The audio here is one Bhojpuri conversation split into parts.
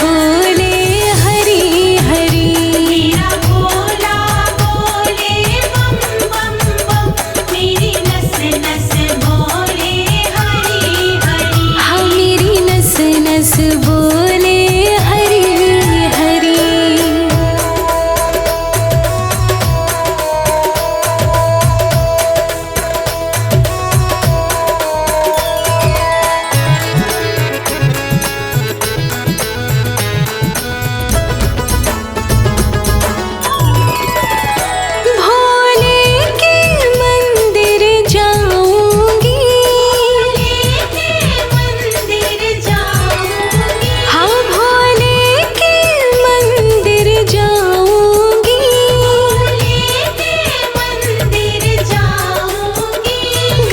बोले हरि हरि। मेरा भोला बोले बम बम बम, मेरी नस नस बोले हरि हरि। हाँ मेरी नस नस बोले हरि हरि। भोले के मंदिर जाऊंगी, भोले के मंदिर जाऊंगी, हाँ भोले के मंदिर जाऊंगी। भोले के मंदिर जाऊंगी,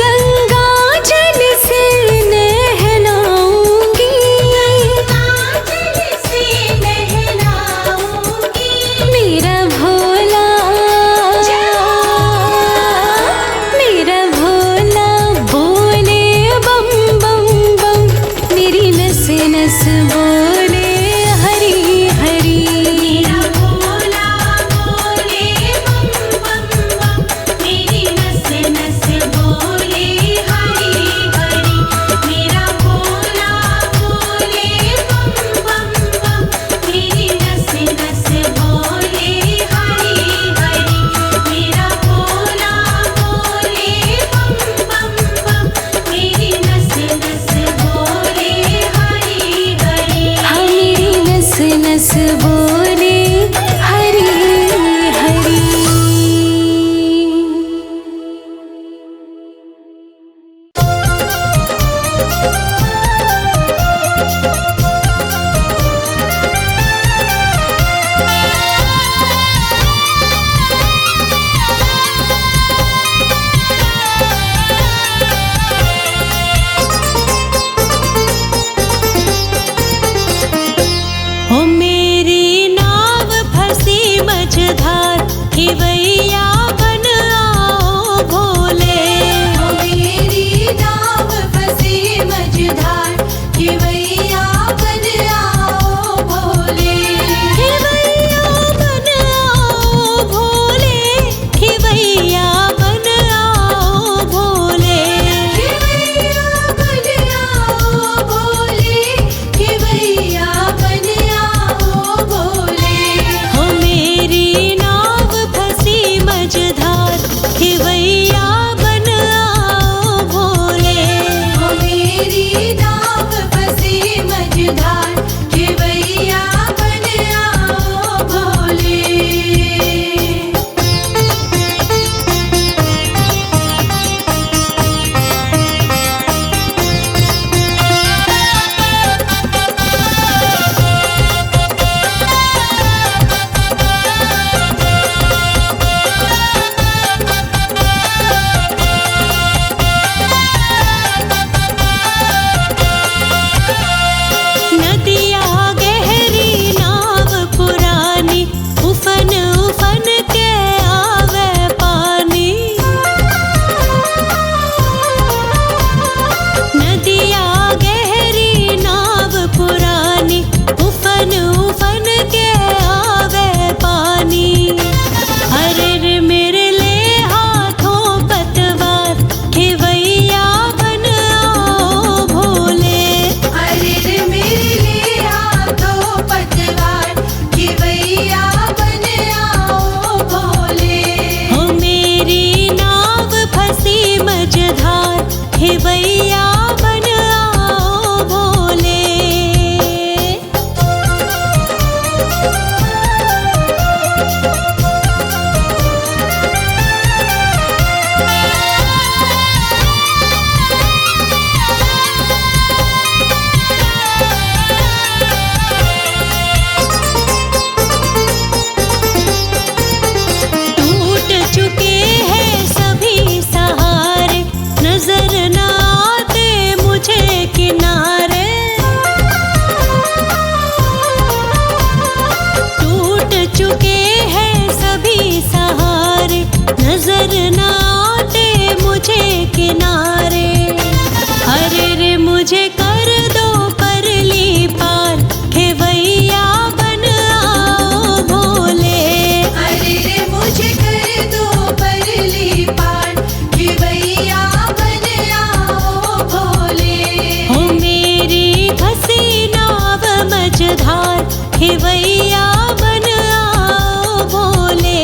गंगा जल से नहलाऊंगी, काजल से नहलाऊंगी। मेरा भोला, मेरा भोला बोले बम बम बम, मेरी नस नस बोले हरि हरि। मेरा भोला बोले बम बम बम, मेरी नस नस बोले हरि हरि। मेरा भोला बोले बम बम बम, मेरी नस नस बोले हरि हरि। मेरा भोला बोले बम बम बम, मेरी नस नस बोले हरि हरि। हाँ मेरी नस नस बोले हरि हरि। ओ मेरी खेवैया बन आओ भोले।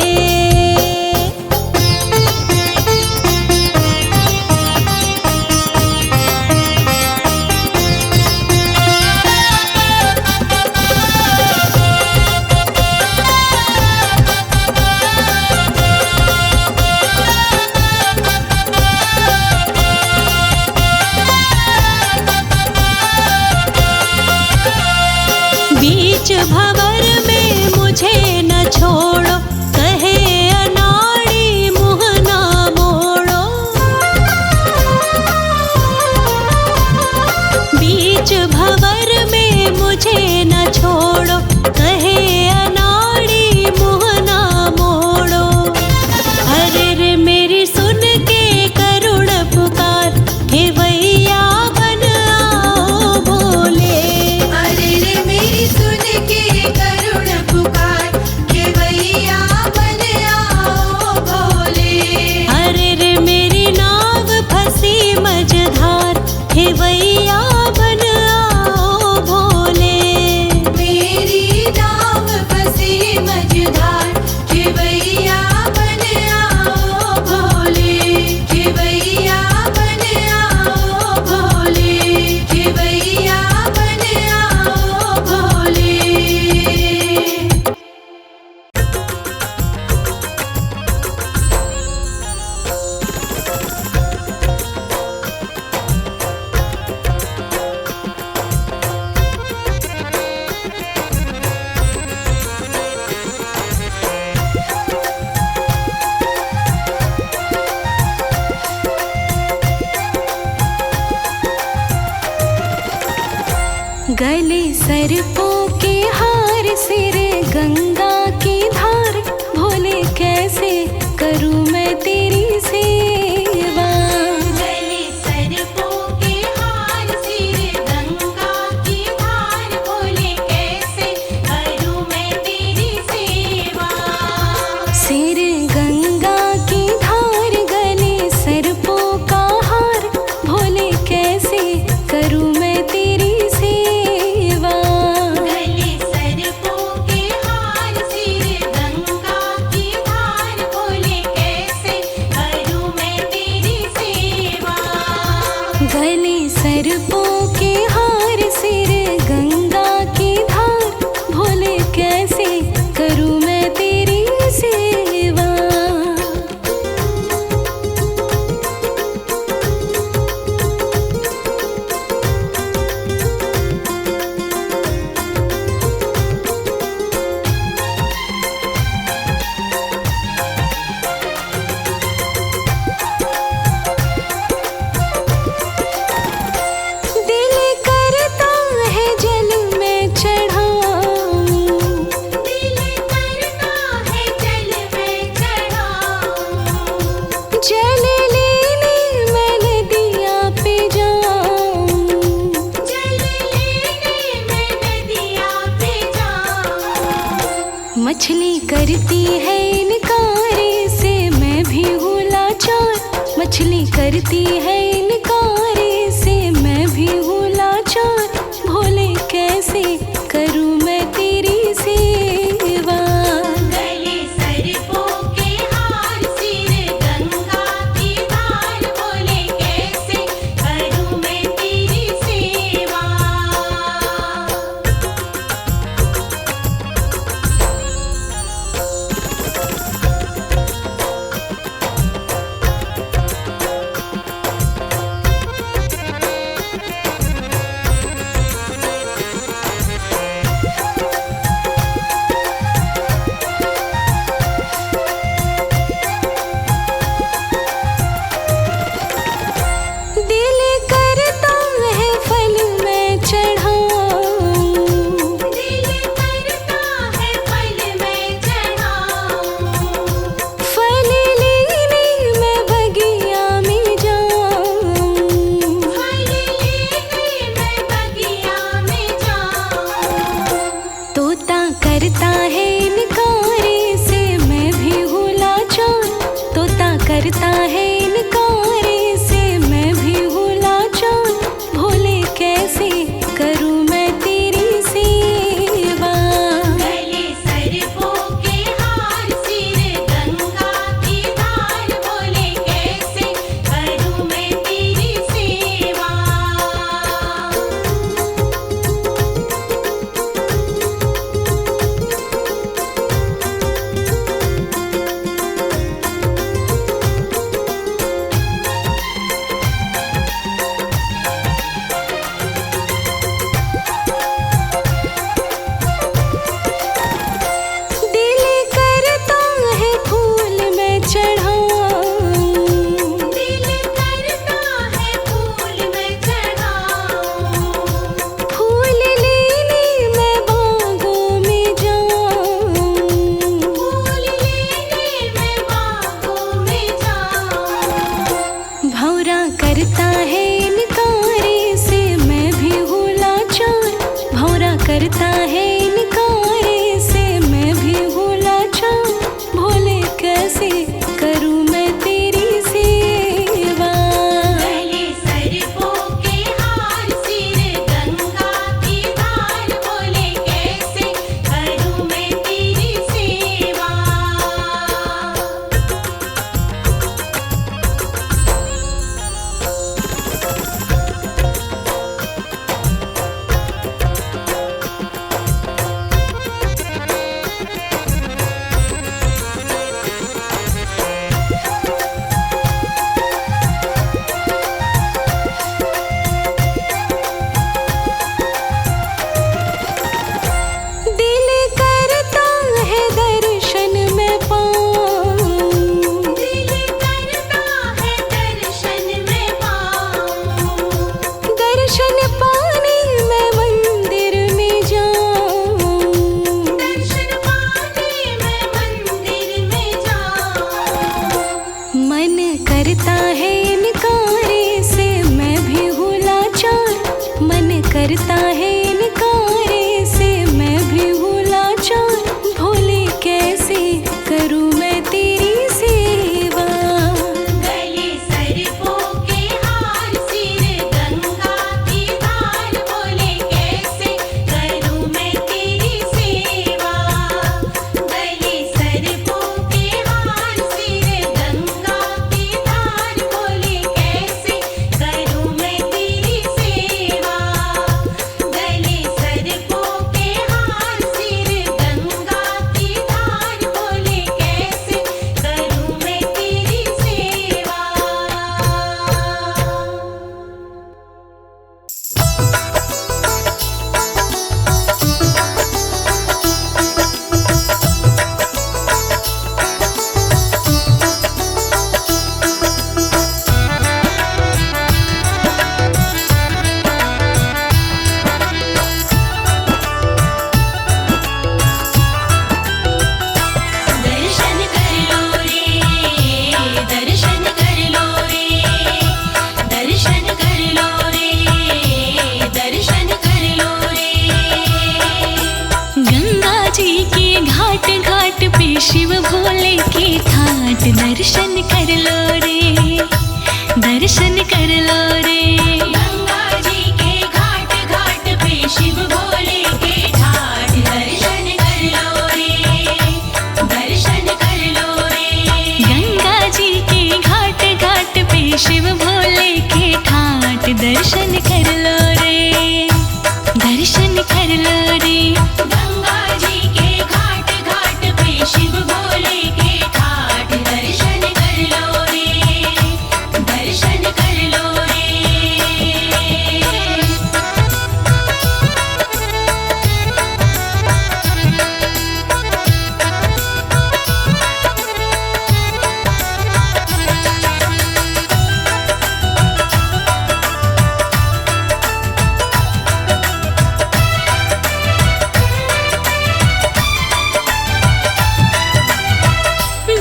बीच भंवर में मुझे न छोड़ो, कहे अनाड़ी मुँह ना मोड़ो। बीच भंवर में मुझे न छोड़ो, कहे अनाड़ी मुँह ना मोड़ो। अरे रे मेरी सुन के करुण पुकार, खेवैया बन आओ भोले। अरे रे मेरी सुन के करुण पुकार, खेवैया बन आओ भोले। अरे रे मेरी नाव फंसी मझधार, खेवैया बन आओ भोले। मेरी नाव फंसी मझधार, खेवैया बन आओ भोले। खेवैया बन आओ भोले। खेवैया बन आओ भोले। गले सर्पों के हार, सिर गंगा की धार, भोले कैसे करूं मैं तेरी सेवा। गले सर्पों के हार, सिर गंगा की धार, भोले कैसे करूं मैं तेरी सेवा। सिर गंगा की धार, गले सर्पों का हार, भोले कैसे करूं मैं तेरी सेवा। गले सर्पों के हार, सिर गंगा की धार, भोले कैसे करूं मैं तेरी सेवा। गले सर्पों के हार, सिर गंगा की धार, भोले कैसे करूं मैं तेरी सेवा। दिल करता है जल में चढ़ाऊं, दिल करता है जल में चढ़ाऊं। जल लेने मैं नदिया पे जाऊं। जल लेने मैं नदिया पे जाऊं। मछली करती है इनकार से मैं भी हूँ लाचार। मछली करती है इनकार से मैं भी हूँ लाचार। भोले कैसे करूँ मैं तेरी सेवा। गले सर्पों के हार, सिर गंगा की धार, भोले कैसे करूं मैं तेरी सेवा। करता है इनकार से मैं भी हूँ लाचार। भोले कैसे करूँ मैं तेरी सेवा। शिव भोले के ठाट दर्शन कर लो रे, दर्शन कर लो रे। गंगा जी के घाट घाट पे शिव भोले के ठाट दर्शन कर लो रे, दर्शन कर लो रे। गंगा जी के घाट घाट पे शिव भोले के ठाट दर्शन कर लो रे, दर्शन कर लो रे। गंगा जी के घाट घाट पे शिव भोले के ठाट दर्शन कर लो रे, दर्शन कर लो रे।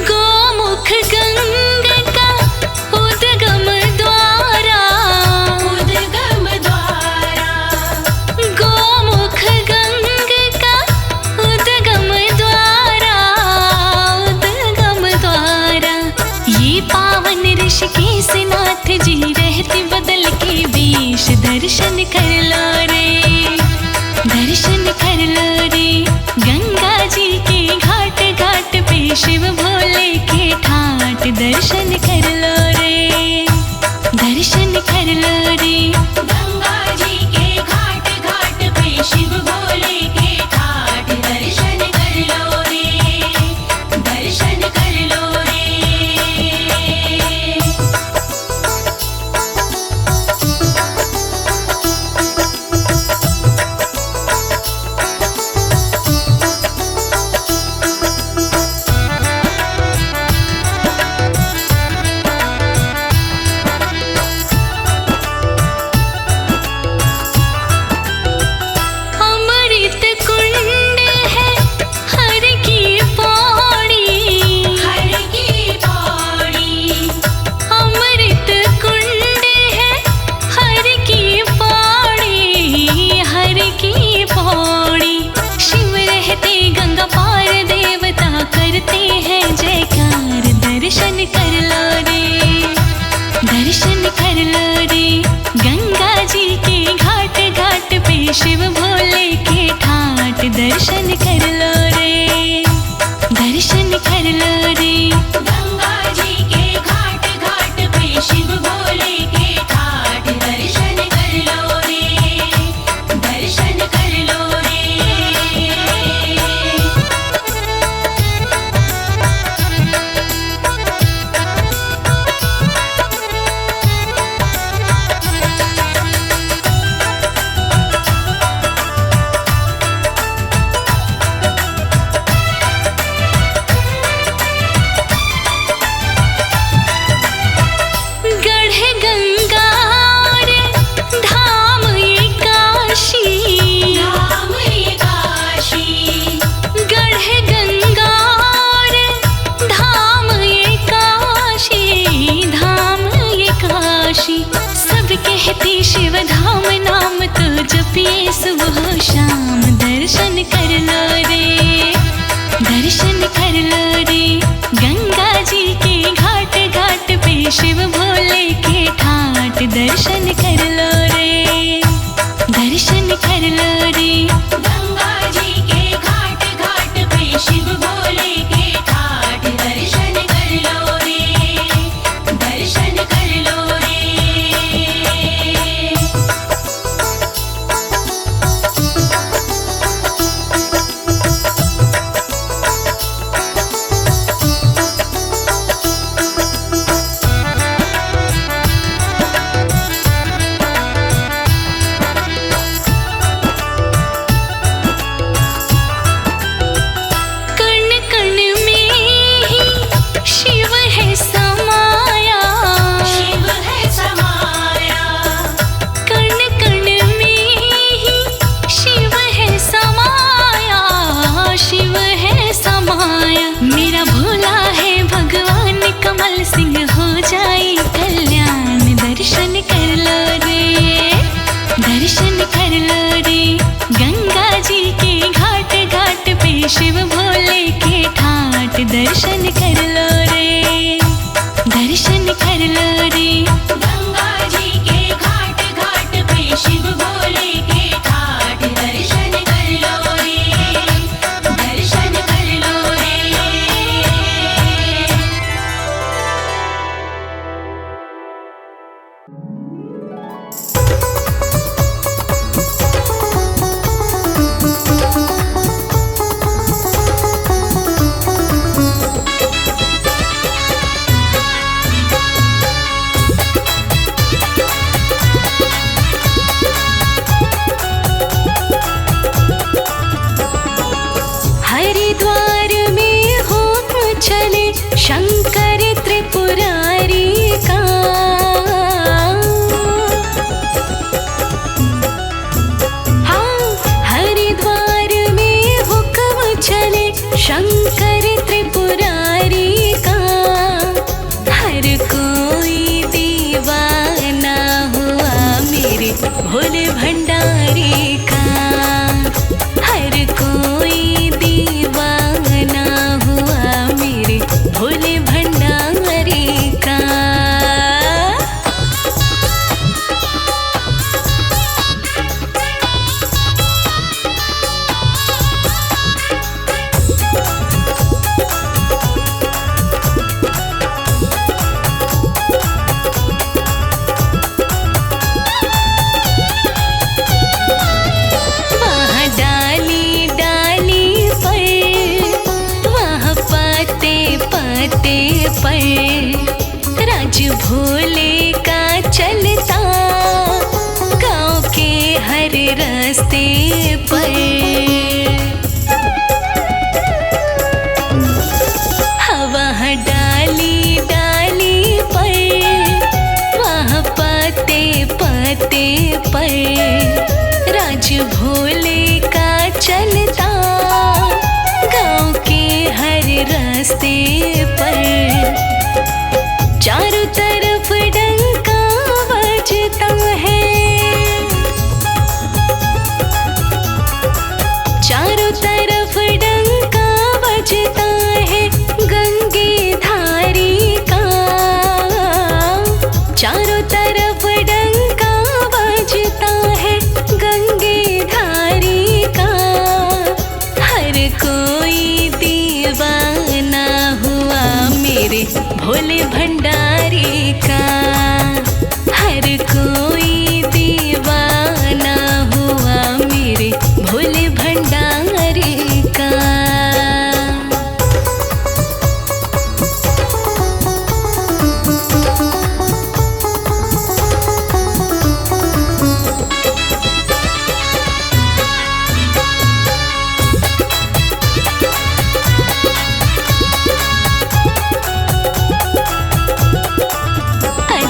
गोमुख गंगा का उद्गम द्वारा, उद्गम द्वारा, गोमुख गंगा का उद्गम द्वारा, उद्गम द्वारा। ये पावन ऋषिकेश नाथ जी रहते बदल के वेश दर्शन कर लो रे, दर्शन कर लो रे। गंगा जी के घाट घाट पे शिव भोले के ठाट दर्शन कर लो रे, दर्शन कर लो रे। गंगा जी के घाट घाट पे शिव भोले के ठाट दर्शन कर लो रे, दर्शन कर लो रे। अमृत कुंड है हर की पौड़ी, हर की पौड़ी, अमृत कुंड है हर की पौड़ी, हर की पौड़ी। शिव रहते गंगा पार देवता करते हैं जयकार दर्शन कर लो रे, दर्शन कर लो रे। गंगा जी के घाट घाट पे शिव भोले के ठाट दर्शन कर लो रे, दर्शन कर लो रे। गंगा जी के घाट घाट पे शिव भोले के ठाट दर्शन कर लो रे, दर्शन कर लो रे। गढ़ गंगा रे धाम ये काशी, धाम ये काशी, गढ़ गंगा रे धाम ये काशी, धाम ये काशी। सब कहते शिव धाम नाम तो जपिए सुबह शाम दर्शन कर लो रे, दर्शन कर लो रे। गंगा जी के घाट घाट पे शिव भोले के ठाट दर्शन कर लो रे, दर्शन कर लो रे। गंगा जी के घाट घाट पे शिव भोले के ठाट दर्शन कर लो रे, दर्शन कर लो रे। शंकर त्रिपुरारी का हर कोई दीवाना हुआ मेरे भोले भंडारी का। हर कोई दीवाना हुआ मेरे भोले भंडारी का। पर राज भोले का चलता गाँव के हर रास्ते पर। वहाँ डाली डाली पर वहाँ पत्ते पत्ते पर राज भोले का चलता गाँव के हर रास्ते पर। चारों तरफ डंका बजता है, चारों तरफ डंका बजता है गंगे धारी का। चारों तरफ डंका बजता है गंगे धारी का। हर कोई दीवाना हुआ मेरे भोले भंडारी का। हर कोई दीवाना हुआ मेरे भोले भंडारी का।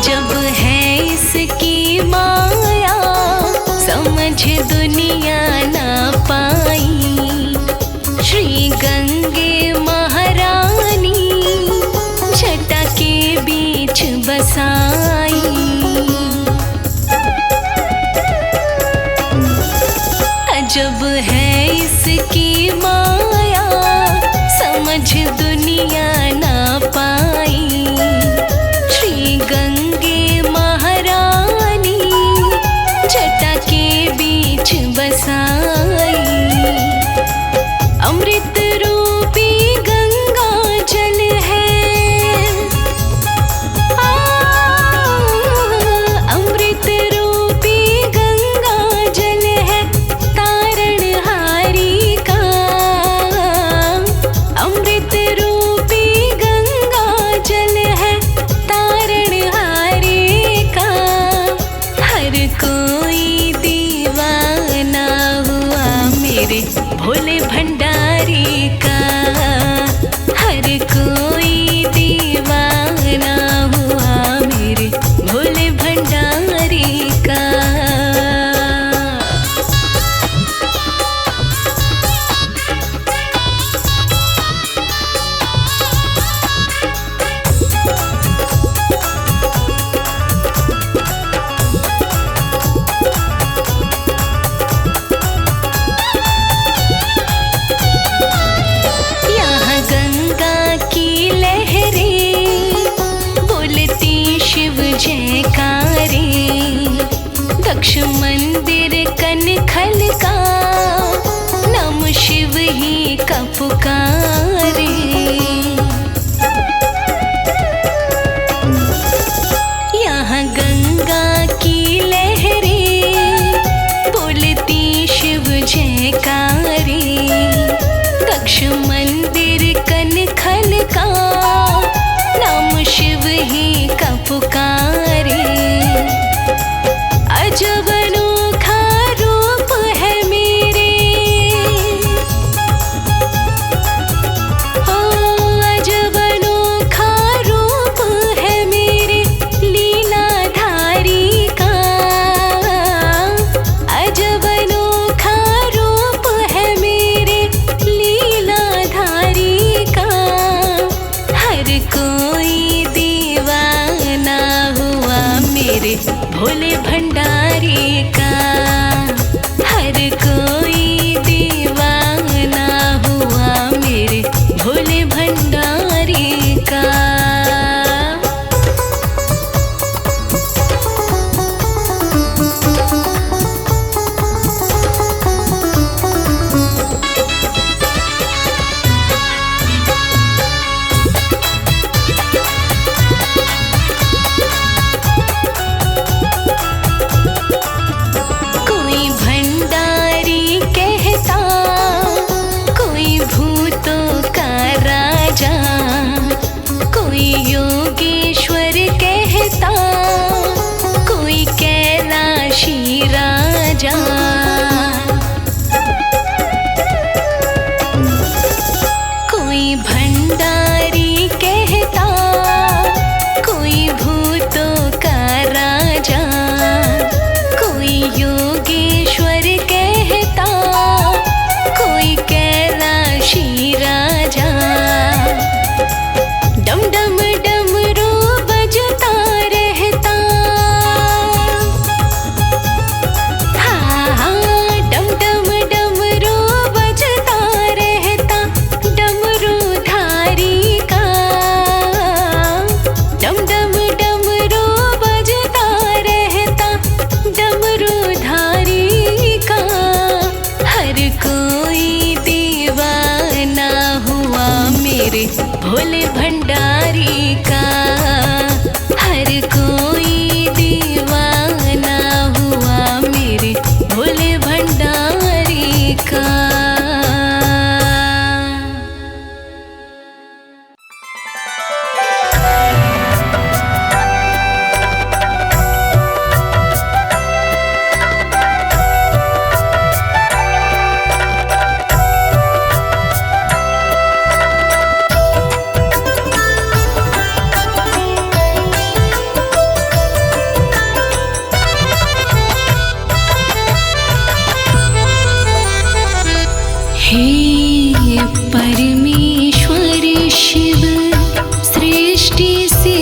जब है इसकी माया समझ दुनिया ना पाई। श्री गंगे महारानी जटा के बीच बसाई। जब है इसकी माया समझ दुनिया ना पाई। गंगे महारानी जटा के बीच बसाई। अमृत रूपी गंगा जल है, अमृत रूपी गंगा जल है तारणहारी का। अमृत रूपी गंगा जल है कोई दीवाना हुआ मेरे भोले भंडारी का। हर कोई दीवाना हुआ मेरे भोले भंडारी का। दक्ष मंदिर कनखल का नाम शिव ही का पुकारे। यहाँ गंगा की लहरें बोलती शिव जयकारे। दक्ष मंदिर कनखल का नाम शिव ही का पुकारे। अजब अनोखा रूप है मेरे, मेरे भोले भंडारी का। हर कोई दीवाना हुआ मेरे भोले भंडारी का। हे परमेश्वर शिव सृष्टि से,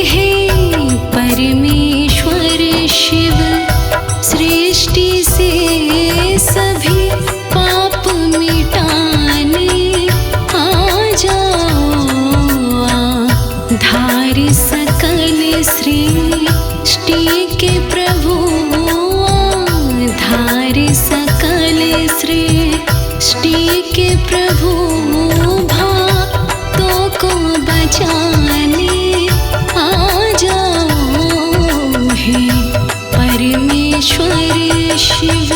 हे परमेश्वर शिव सृष्टि से सभी पाप मिटाने आ जाओ। धार सकल सृष्टि के प्रभु, धार सकल सृष्टि के प्रभु, भक्तों को बचाने आ जाओ। हे परमेश्वर शिव।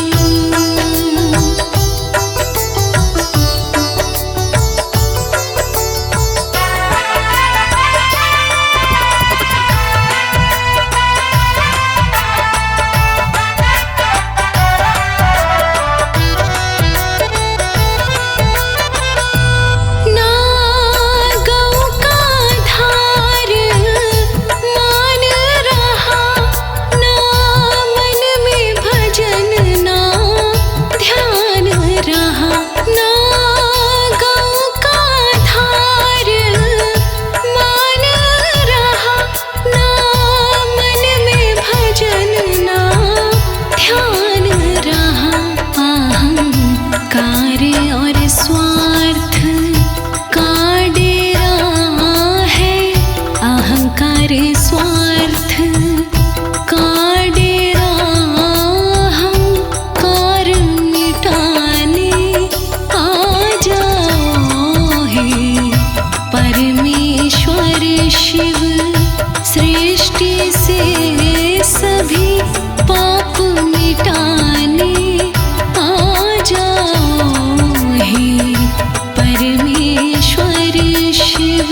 स्वार्थ का डेरा अहंकार मिटाने आ जाओ। हे परमेश्वर शिव सृष्टि से सभी पाप मिटाने आ जाओ। हे परमेश्वर शिव।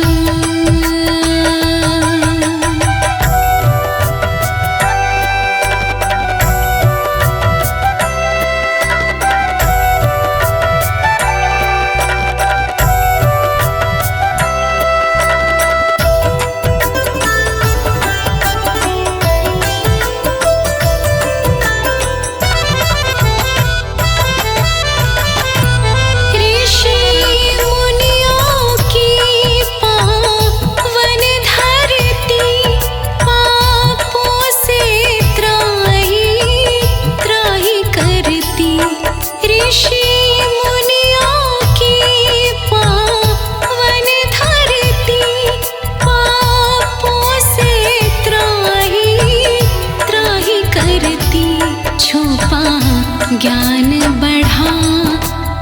ज्ञान बढ़ा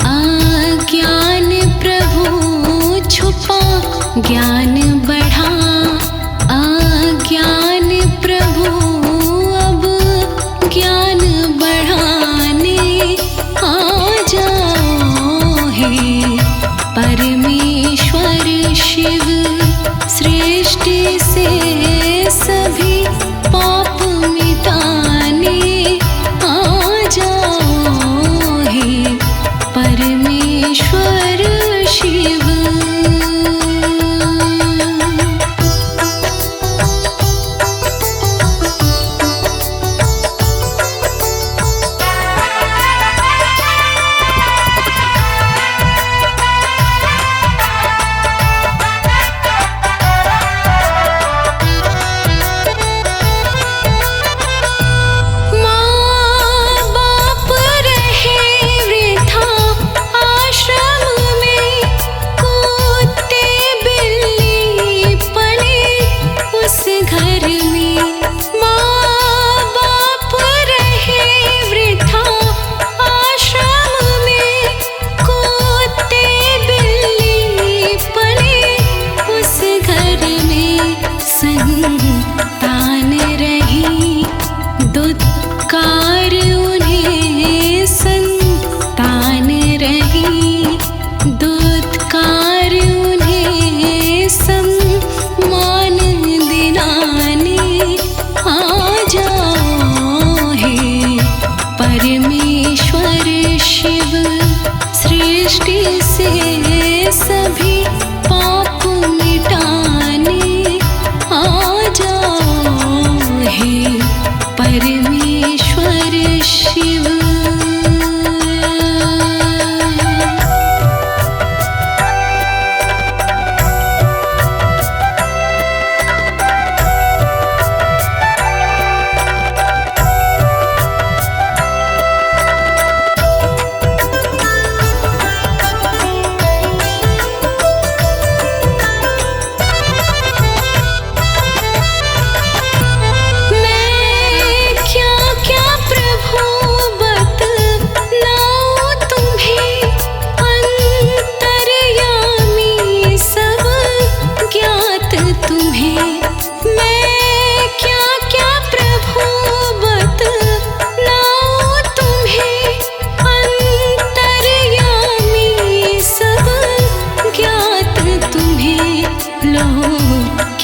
अज्ञान प्रभु छुपा, ज्ञान बढ़ा अज्ञान प्रभु अब ज्ञान बढ़ाने आ जाओ। हे परमेश्वर शिव सृष्टि से सभी पाप मिटाने आ जाओ। हे परमेश्वर शिव।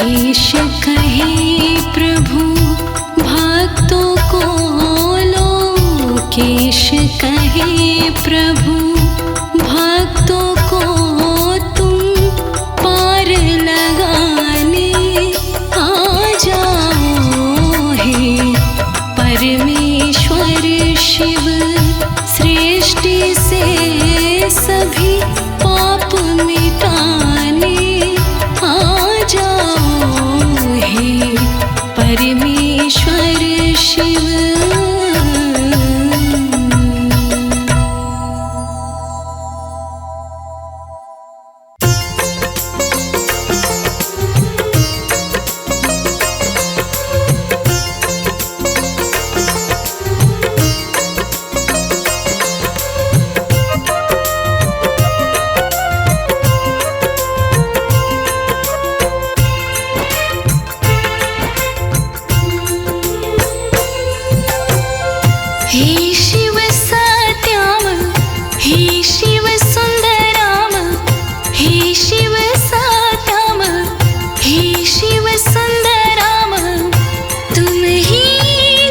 केश कहे प्रभु भक्तों को लो, केश कहे प्रभु भक्तों को तुम पार लगाने आ जाओ हे परमेश्वर शिव। सृष्टि से सभी पाप मिटाने आ जाओ हे परमेश्वर शिव। हे शिव सत्याम, हे शिव सुंदराम, हे शिव सत्याम, हे शिव सुंदराम, तुम ही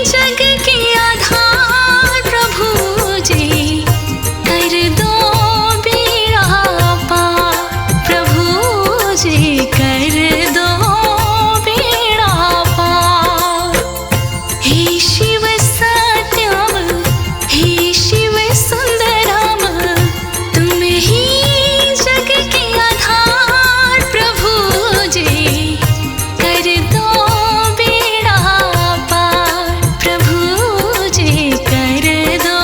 जग के आधार प्रभु जी, कर दो बेड़ा पार प्रभु जी, कर दो बेड़ा पार। हे शिव सत्याम, हे शिव सुंदराम, तुम ही जग के आधार प्रभु जी, कर दो बेड़ा पार प्रभु जी, कर दो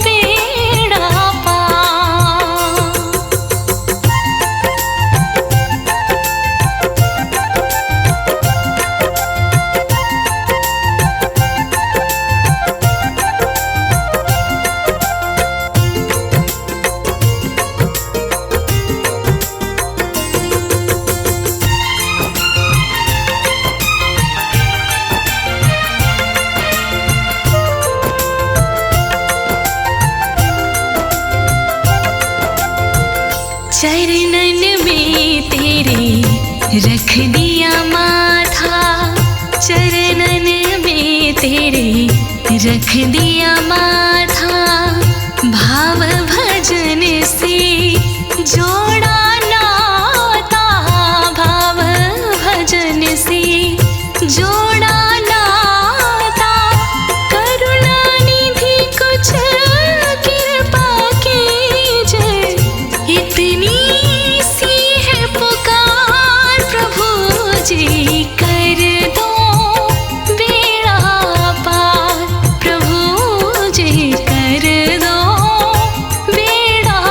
बेड़ा पार। चरणन में तेरे रख दिया माथा, चरणन में तेरे रख दिया माथा, भाव भजन से जोड़ा नाता, भाव भजन से जोड़ा नाता, करुणा निधि कुछ कृपा कीजिए, इतनी सी है पुकार प्रभु जी, कर दो बेड़ा पार प्रभु जी, कर दो बेड़ा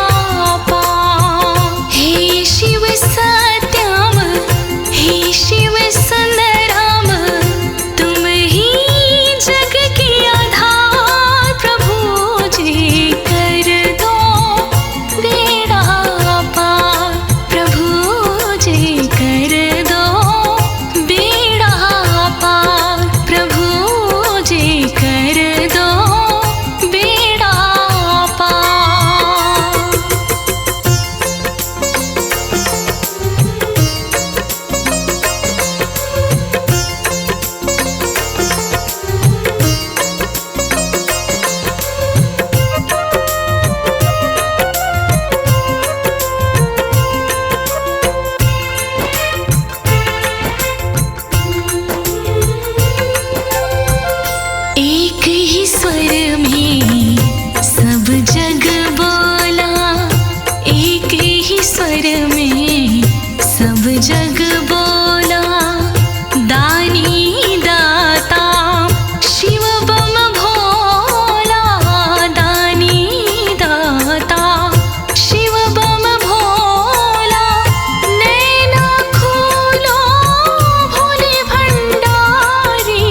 पार। हे शिव सत्याम, हे शिव सुंदराम, तुम ही जग के आधार प्रभु जी, कर दो बेड़ा पार प्रभु जी, कर दो बेड़ा पार प्रभु जी, कर दो बेड़ा पार। एक ही स्वर में सब जग बोला, एक ही स्वर में सब जग बोला, दानी दाता शिव बम भोला, दानी दाता शिव बम भोला, नैना खोलो भोले भंडारी,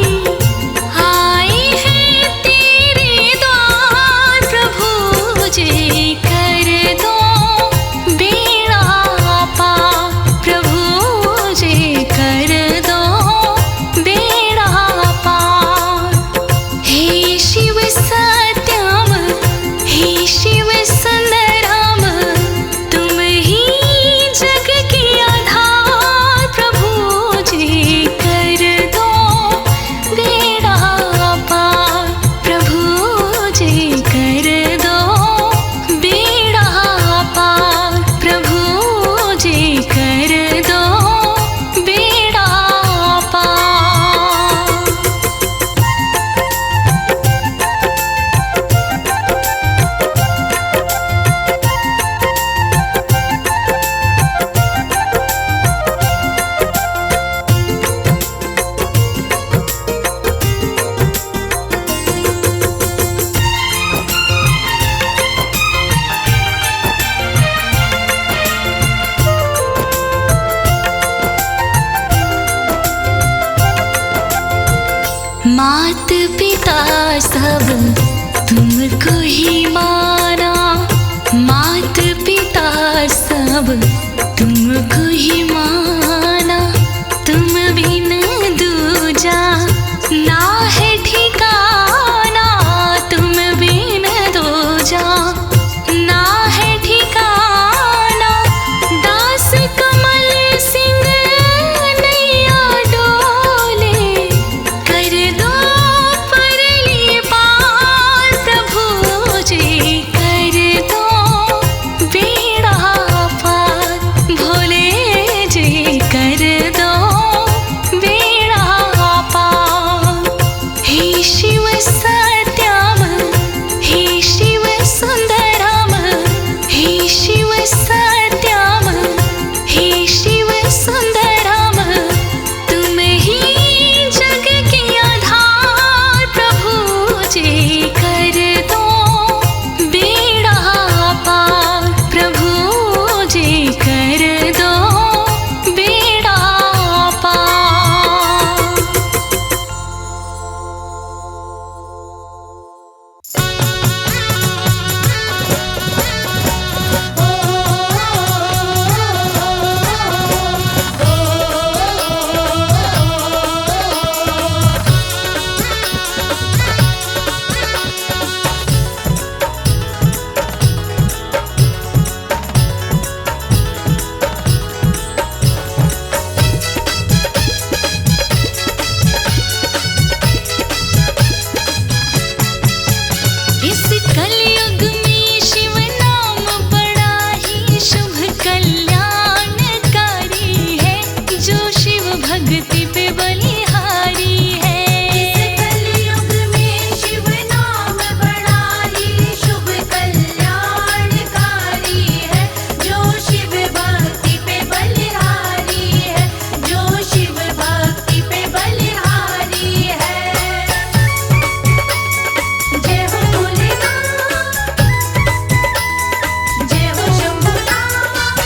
आए हैं तेरे द्वार प्रभु जी, कर दो बेड़ा पार प्रभु सब तुमको ही माना, मात पिता सब तुमको ही माना, तुम बिन दूजा ना है ठिकाना, तुम बिन दूजा ना है ठिकाना। दास कमल सिंह नैया डोले, कर दो परली पार प्रभु जी, कर दो बेड़ा पार भोले जी, कर दो बेड़ा पार। हे शिव सत्याम, हे शिव सुंदराम, हे शिव सत्याम, हे शिव सुंदराम, तुम ही जग के आधार प्रभु जी, कर दो बेड़ा पार प्रभु जी, कर दो बेड़ा पार। इस कलयुग में शिव नाम बड़ा ही शुभ कल्याणकारी है, जो शिव भक्ति पे बलिहारी है। इस कलयुग में शिव नाम बड़ा ही शुभ कल्याणकारी है, जो शिव भक्ति पे बलिहारी है, जो शिव भक्ति पे बलिहारी है। जय हो भोलेनाथ, जय हो शंभुनाथ।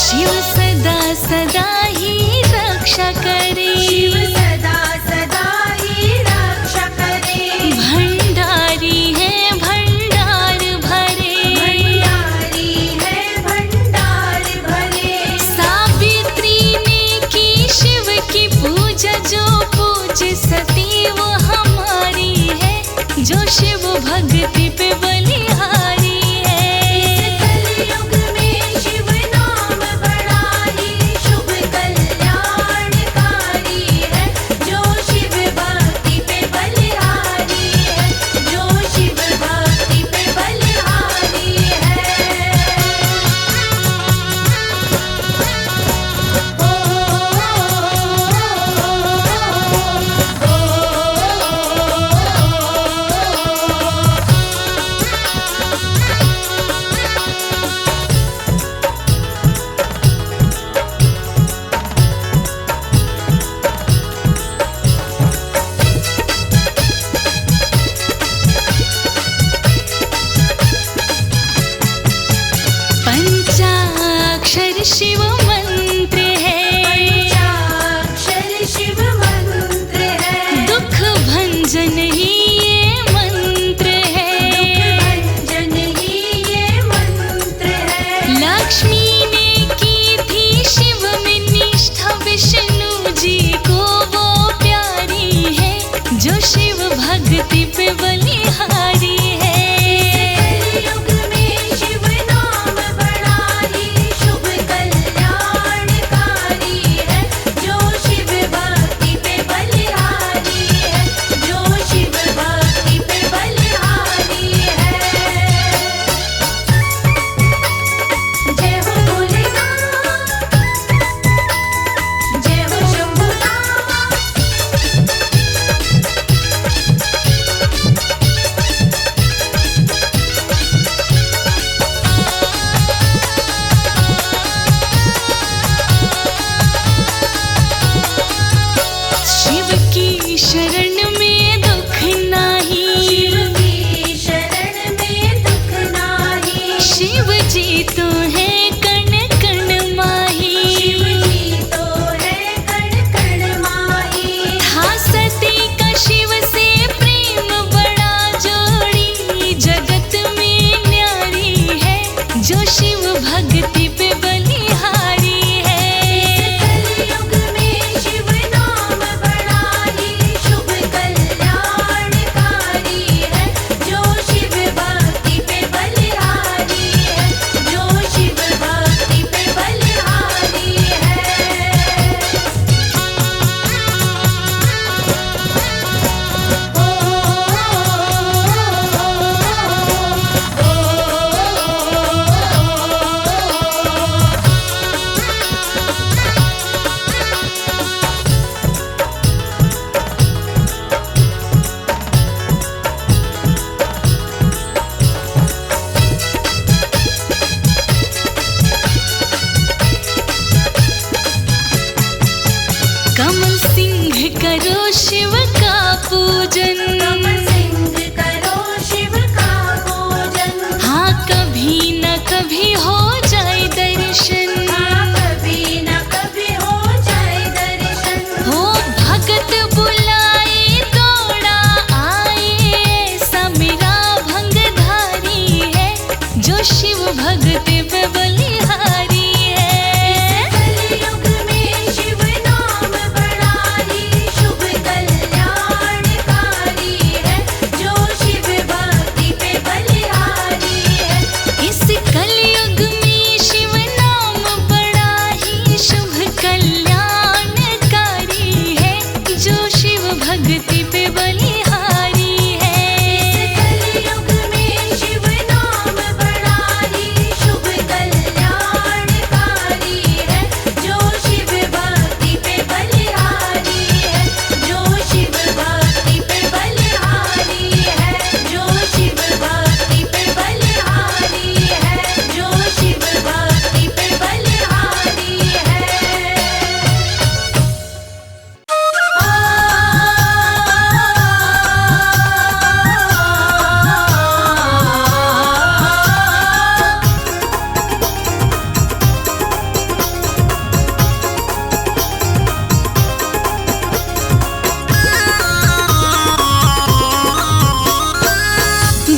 शिव सदा सदा ही रक्षा करे, शिव सदा सदा ही रक्षा करे। भंडारी है भंडार भरे, भंडारी है भंडार भरे। सावित्री ने की शिव की पूजा, जो पूज सती वो हमारी है, जो शिव भक्ति पे बलिहारी है। कलयुग में शिव नाम बड़ा ही शुभ कल्याणकारी है, जो शिव भक्ति पे बलिहारी है, जो शिव भक्ति पे बलिहारी है। पंचाक्षर शिव मंत्र है, पंचाक्षर शिव मंत्र है, दुख भंजन ही ये मंत्र है, भंजन ही ये मंत्र है। लक्ष्मी ने की थी शिव में निष्ठा, विष्णु जी को वो प्यारी है, जो शिव भक्ति पे बलिहारी है। कलयुग में शिव नाम बड़ा ही शुभ कल्याणकारी पूजन। कमल सिंह करो शिव का पूजन। हाँ कभी न कभी हो जाए दर्शन। हाँ कभी न कभी हो जाए दर्शन। हो भगत बुलाए दौड़ा आए, ऐसा मेरा भंगधारी है जो शिव भगत पे बलिहारी है। कलयुग में शिव नाम बड़ा ही शुभ कल्याणकारी है, जो शिव भक्ति पे बलिहारी है। इस कलयुग में शिव नाम बड़ा ही शुभ कल्याणकारी है, जो शिव भक्ति पे बलिहारी है। कलयुग में शिव नाम बड़ा ही शुभ कल्याणकारी है, जो शिव भक्ति पे बलिहारी है, जो शिव भक्ति पे बलिहारी है, जो शिव भक्ति पे बलिहारी है, जो शिव भक्ति पे बलिहारी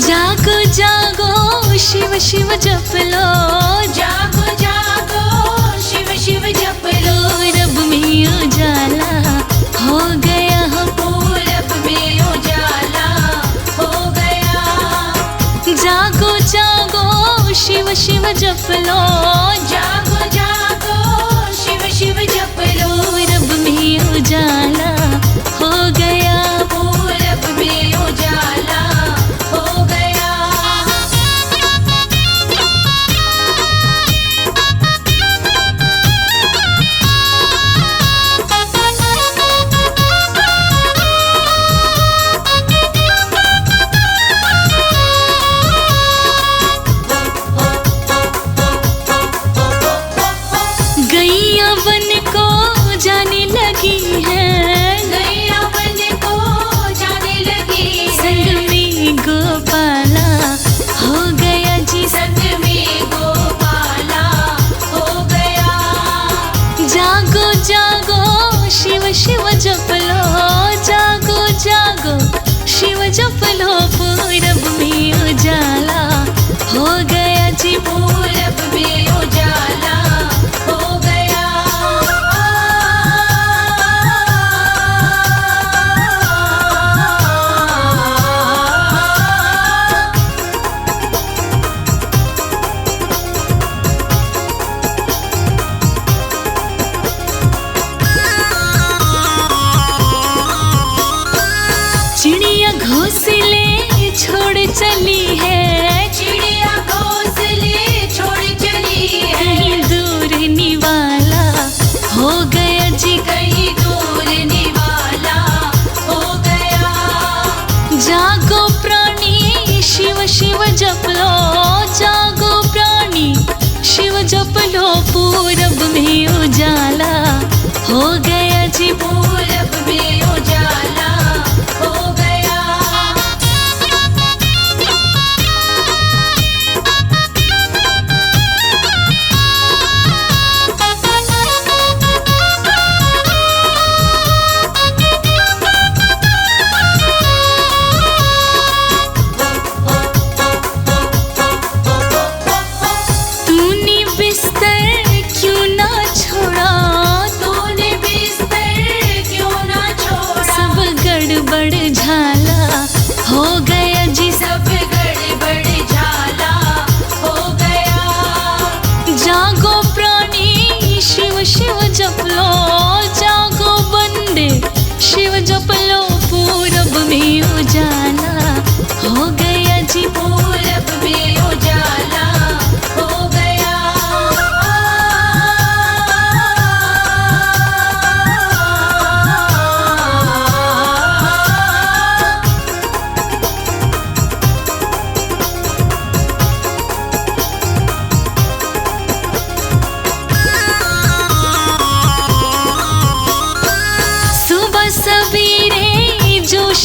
जागो जागो शिव शिव जप लो, जागो जागो शिव शिव जप लो। रब में उजाला हो गया हम। पूरब में उजाला हो गया। जागो जागो शिव शिव जप लो, जागो जागो शिव शिव जप लो। रब में उजाला हो गया। पूरब में उजाला हो गया।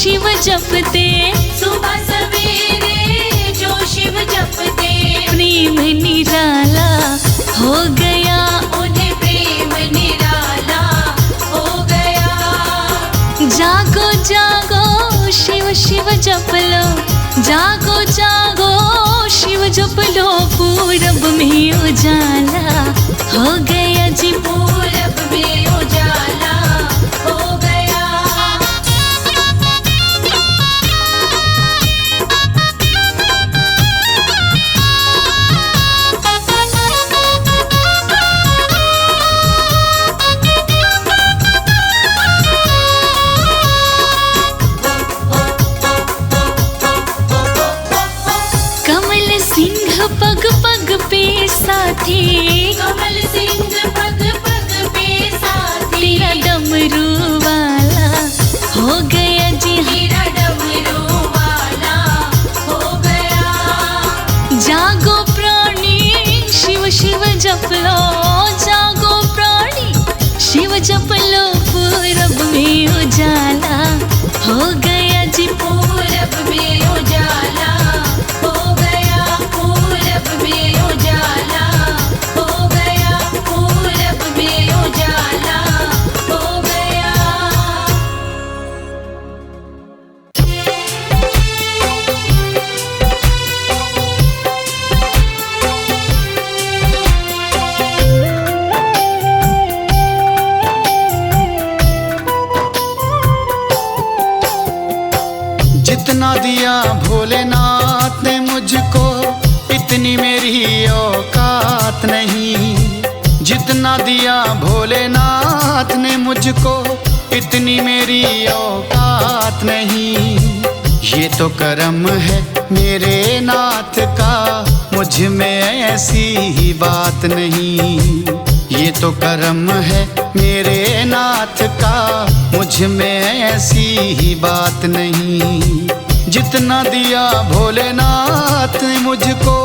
शिव जपते, सुबह सवेरे जो शिव जपते, प्रेम निराला हो गया। उन्हें प्रेम निराला हो गया। जागो जागो शिव शिव जप लो, जागो जागो शिव जप लो, पूरब में उजाला हो गया जी। पूरब में उजाला हो गया। कमल सिंह पग पग पे साथी, कमल सिंह पग पग पे साथी, तेरा डमरू वाला हो गया जी। तेरा डमरू वाला हो गया। जागो प्राणी शिव शिव जप लो, जागो प्राणी शिव जप लो, पूरब में उजाला हो गया जी। पूरब में उजाला हो गया। पूरब में उजाला हो गया। पूरब में उजाला हो गया। जितना दिया भोलेनाथ ने मुझको, इतनी मेरी औकात नहीं। जितना दिया भोलेनाथ ने मुझको, इतनी मेरी औकात नहीं। ये तो करम है मेरे नाथ का, मुझ में ऐसी ही बात नहीं। ये तो करम है मेरे नाथ का, मुझ में ऐसी ही बात नहीं। जितना दिया भोलेनाथ ने मुझको,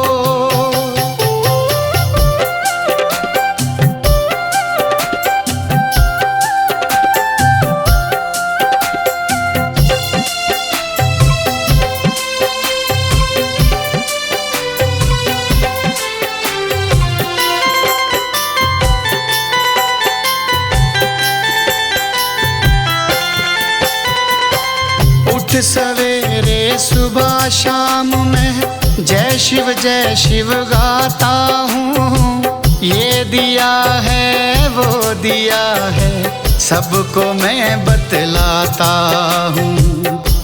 सवेरे सुबह शाम में जय शिव गाता हूँ। ये दिया है वो दिया है, सबको मैं बतलाता हूँ।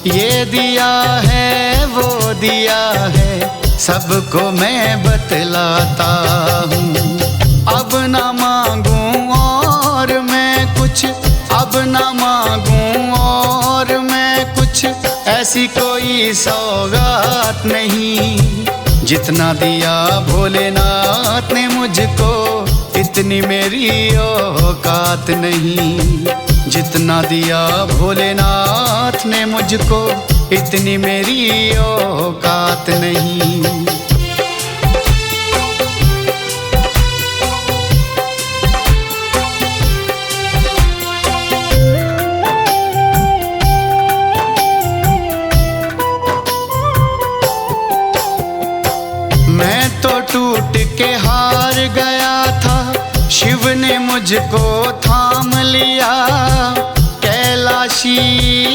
ये दिया है वो दिया है, सबको मैं बतलाता हूँ। अब ना मांगूं और मैं कुछ, अब ना मांगूं और मैं कुछ, ऐसी कोई सौगात नहीं। जितना दिया भोलेनाथ ने मुझको, इतनी मेरी औकात नहीं। जितना दिया भोलेनाथ ने मुझको, इतनी मेरी औकात नहीं। टूट के हार गया था, शिव ने मुझको थाम लिया। कैलाशी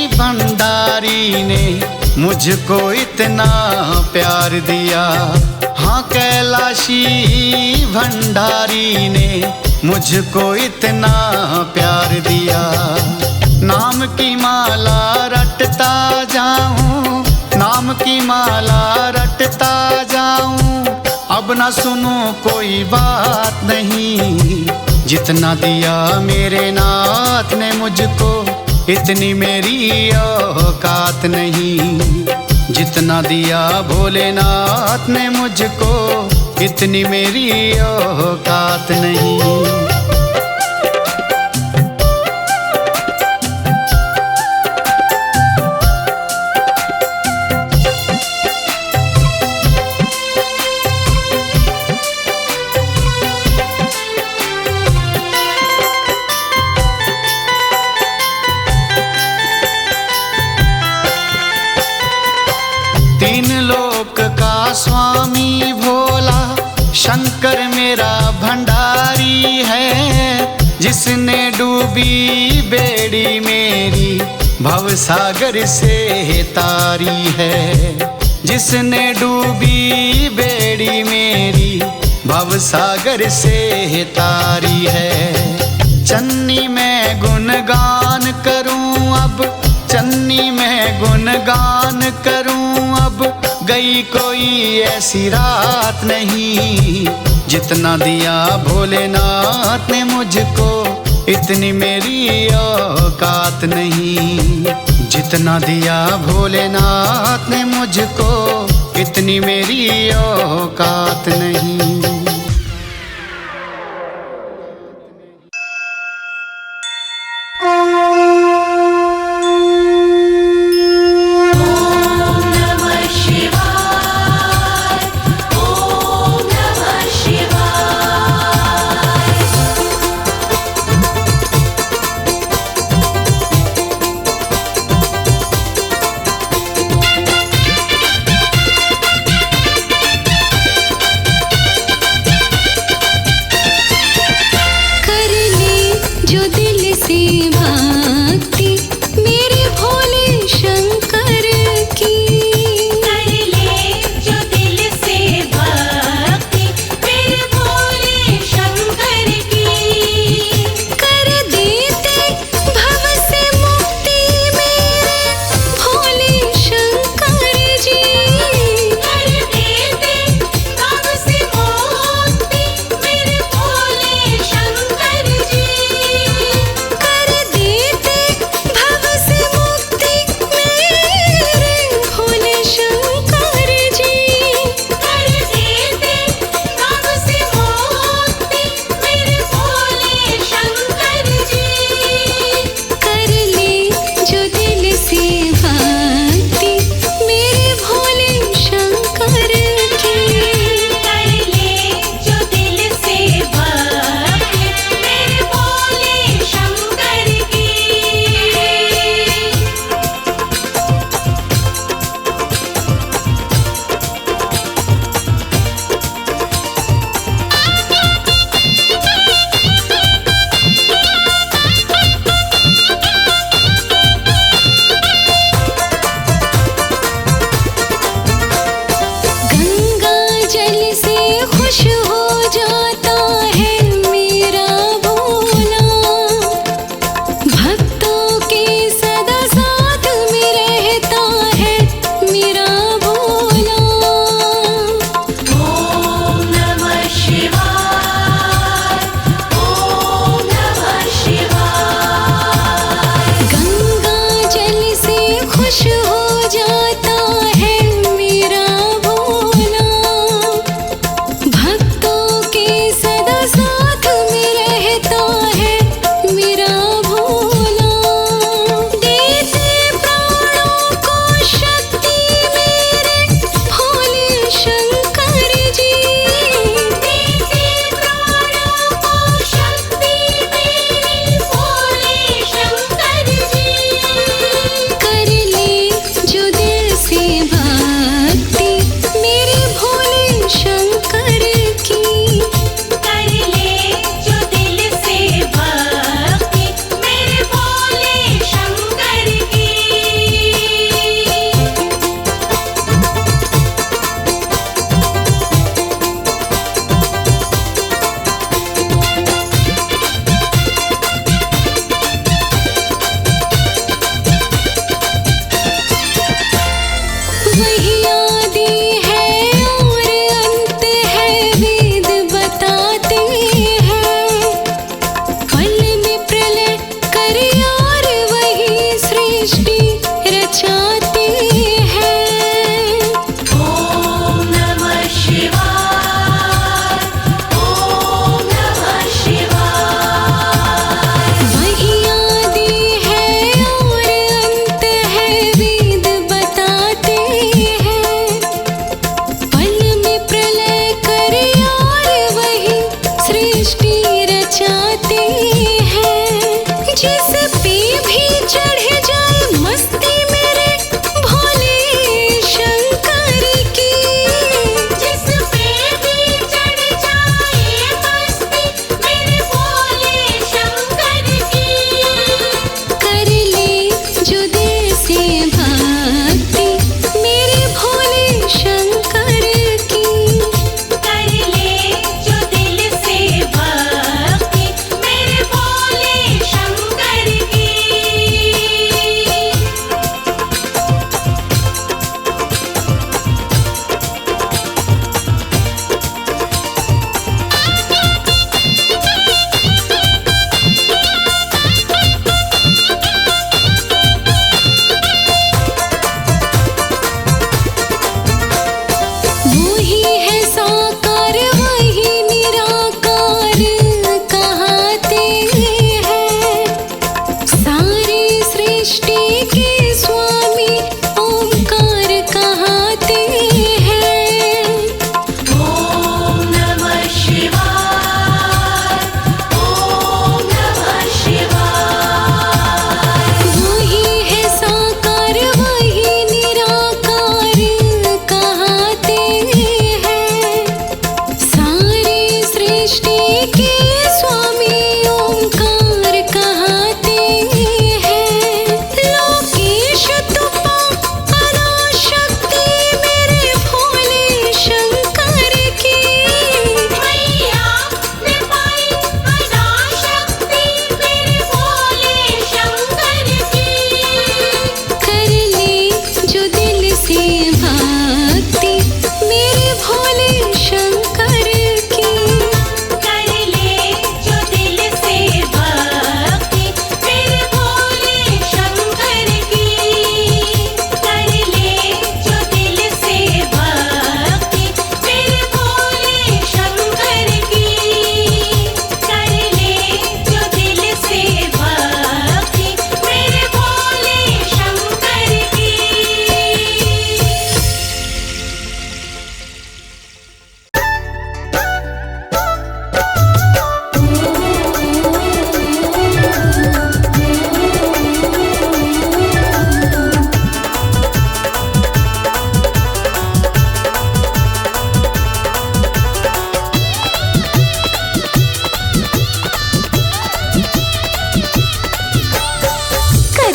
भंडारी ने मुझको इतना प्यार दिया। हाँ, कैलाशी भंडारी ने मुझको इतना प्यार दिया। नाम की माला रटता जाऊं, नाम की माला रटता जाऊं, अब ना सुनो कोई बात नहीं। जितना दिया मेरे नाथ ने मुझको, इतनी मेरी औकात नहीं। जितना दिया भोलेनाथ ने मुझको, इतनी मेरी औकात नहीं। स्वामी भोला शंकर मेरा भंडारी है, जिसने डूबी बेड़ी मेरी भवसागर से तारी है, जिसने डूबी बेड़ी मेरी भवसागर से तारी है। चन्नी में गुणगान करूं अब, चन्नी में गुणगान करूं अब, गई कोई ऐसी रात नहीं, जितना दिया भोलेनाथ ने मुझको इतनी मेरी औकात नहीं, जितना दिया भोलेनाथ ने मुझको इतनी मेरी औकात नहीं। कर देते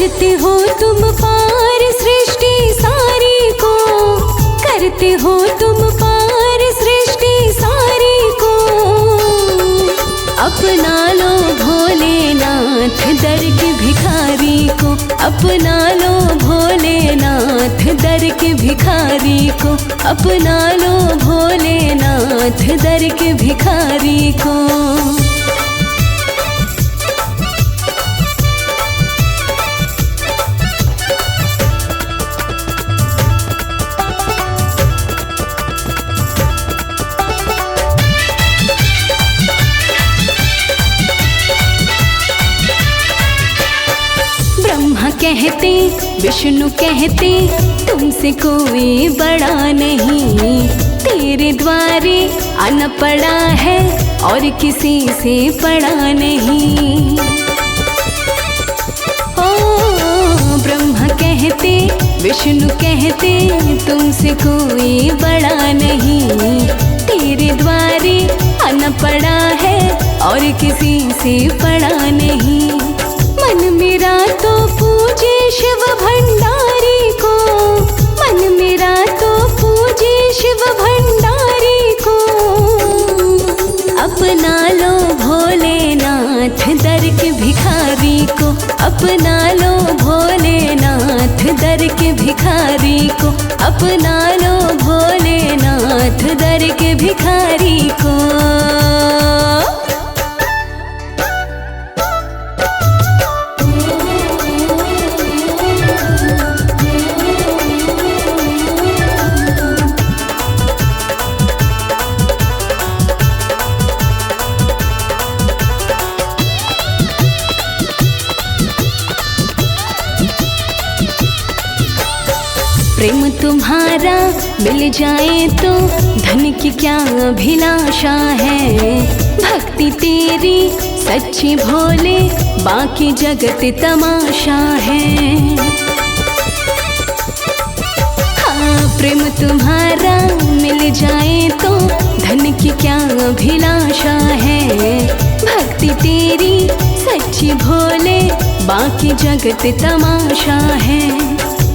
करते हो तुम पार सृष्टि सारी को, करते हो तुम पार सृष्टि सारी को। अपना लो भोलेनाथ दर के भिखारी को, अपना लो भोलेनाथ दर के भिखारी को, अपना लो भोलेनाथ दर के भिखारी को। कहते विष्णु कहते तुमसे कोई बड़ा नहीं, तेरे द्वारे आना पड़ा है और किसी से पड़ा नहीं। ओ ब्रह्मा कहते विष्णु कहते तुमसे कोई बड़ा नहीं, तेरे द्वारे आना पड़ा है और किसी से पड़ा नहीं। मन मेरा तो पूजे शिव भंडारी को, मन मेरा तो पूजे शिव भंडारी को। अपना लो भोलेनाथ दर के भिखारी को, अपना लो भोलेनाथ दर के भिखारी को, अपना लो भोलेनाथ दर के भिखारी को। प्रेम तुम्हारा मिल जाए तो धन की क्या अभिलाषा है, भक्ति तेरी सच्ची भोले बाकी जगत तमाशा है। हाँ प्रेम तुम्हारा मिल जाए तो धन की क्या अभिलाषा है, भक्ति तेरी सच्ची भोले बाकी जगत तमाशा है।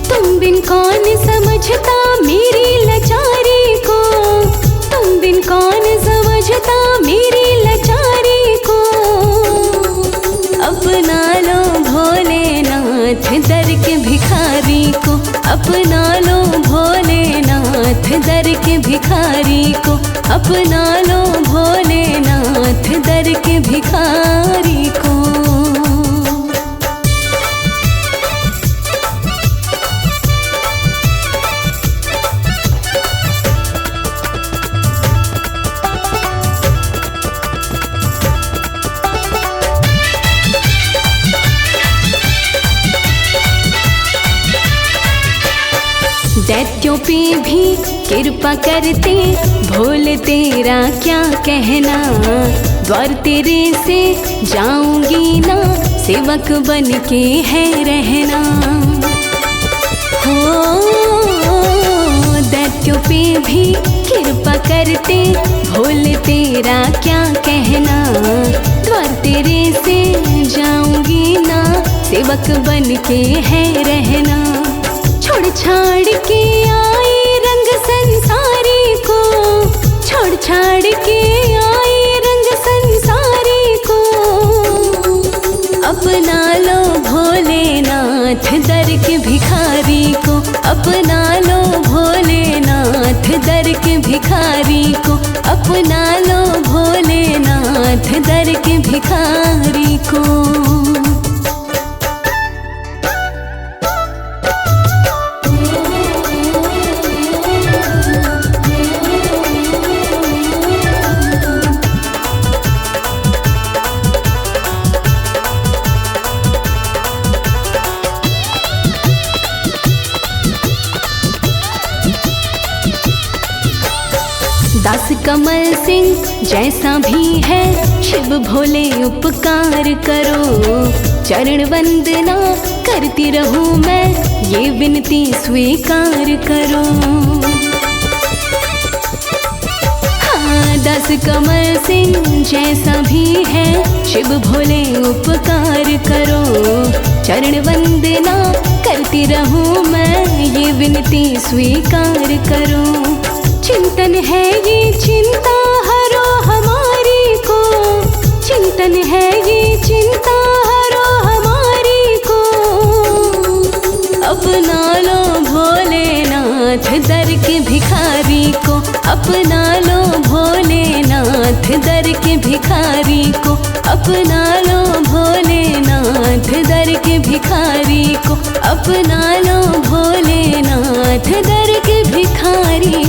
तुम बिन कौन समझता मेरी लाचारी को, तुम बिन कौन समझता मेरी लाचारी को। अपना लो भोलेनाथ दर के भिखारी को, अपना लो भोलेनाथ दर के भिखारी को, अपना लो भोलेनाथ दर के भिखारी को। दैत्यों पे भी कृपा करते भोले तेरा क्या कहना, द्वार तेरे से जाऊंगी ना सेवक बन के है रहना। हो दैत्यों पे भी कृपा करते भोले तेरा क्या कहना, द्वार तेरे से जाऊंगी ना सेवक बन के है रहना। छोड़ छाड़ के आए रंग संसारी को, छोड़ छाड़ के आए रंग संसारी को। अपना लो भोलेनाथ दर के भिखारी को, अपना लो भोलेनाथ दर के भिखारी को, अपना लो भोलेनाथ दर के भिखारी को। दास कमल सिंह जैसा भी है शिव भोले उपकार करो, चरण वंदना करती रहूं मैं ये विनती स्वीकार करो। हाँ दास कमल सिंह जैसा भी है शिव भोले उपकार करो, चरण वंदना करती रहूं मैं, ये विनती स्वीकार करो। चिंतन है ये चिंता हरो हमारी को, चिंतन है ये चिंता हरो हमारी को। अपना लो भोलेनाथ दर के भिखारी को, अपना लो भोलेनाथ दर के भिखारी को, अपना लो भोलेनाथ दर के भिखारी को, अपना लो भोलेनाथ दर के भिखारी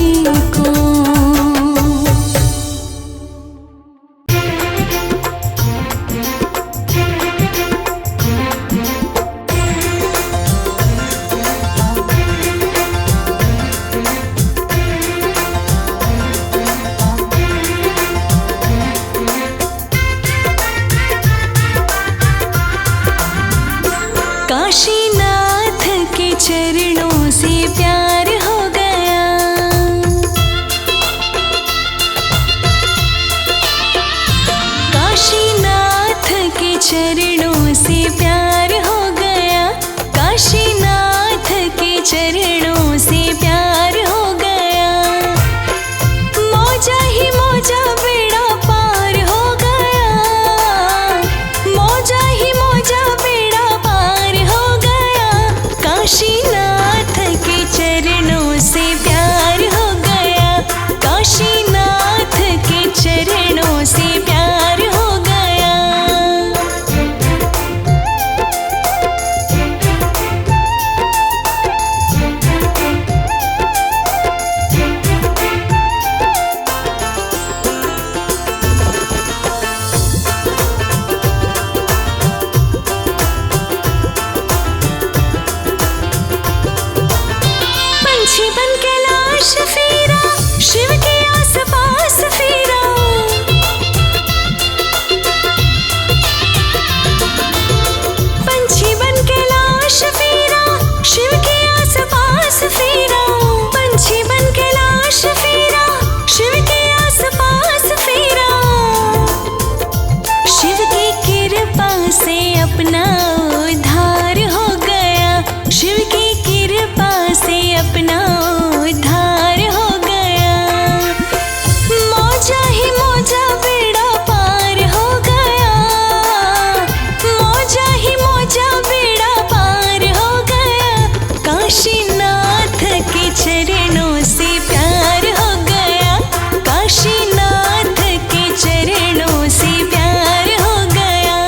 को। काशीनाथ के चरणों से प्यार हो गया, काशीनाथ के चरणों से प्यार हो गया, काशीनाथ के चरणों से प्यार हो गया। मौजा ही मौजा बेड़ा पार हो गया, मौजा ही मौजा बेड़ा पार हो गया। काशीनाथ के चरणों से प्यार हो गया, काशीनाथ के चरणों से प्यार हो गया। पंछी बन के लाश फेरा, शिव के आसपास फेरा, पंछी बन के लाश फेरा, शिव के आसपास फेरा, पंछी बन के लाश फेरा, शिव के आसपास फेरा। शिव की कृपा से अपना उद्धार हो गया, शिव की कृपा से अपना उद्धार हो गया। मौजा ही मौजा बेड़ा पार हो गया, मौजा ही मौजा बेड़ा पार हो गया। काशीनाथ के चरणों से प्यार हो गया, काशीनाथ के चरणों से प्यार हो गया।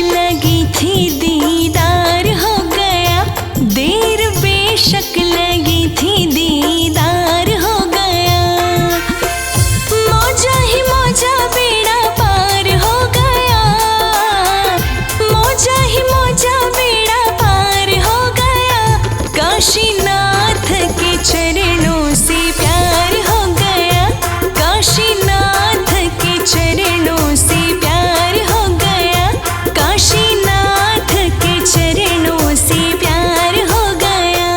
लगी थी दीदार हो गया, देर बेशक लगी थी दीदार हो गया। मौजा ही मौजा बेड़ा पार हो गया, मौजा ही मौजा बेड़ा पार हो गया। काशीनाथ के चरणों से प्यार हो गया, काशीनाथ के चरणों से प्यार हो गया, काशीनाथ के चरणों से प्यार हो गया।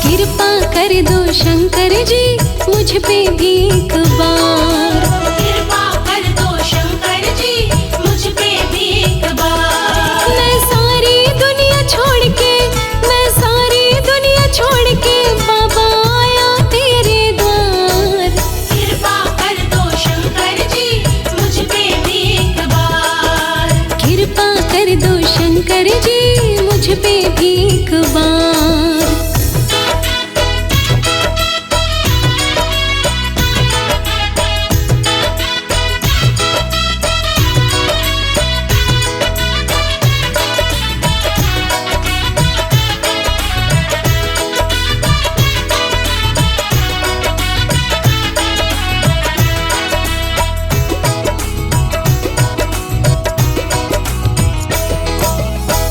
कृपा कर दो शंकर जी मुझ पे भी एक बार, कृपा कर दो शंकर जी मुझ पे भी एक बार। मैं सारी दुनिया छोड़ के, मैं सारी दुनिया छोड़ के बाबा आया तेरे द्वार। कृपा कर दो शंकर जी मुझ पे भी एक बार। कृपा कर दो शंकर जी मुझ पे भी एक बार।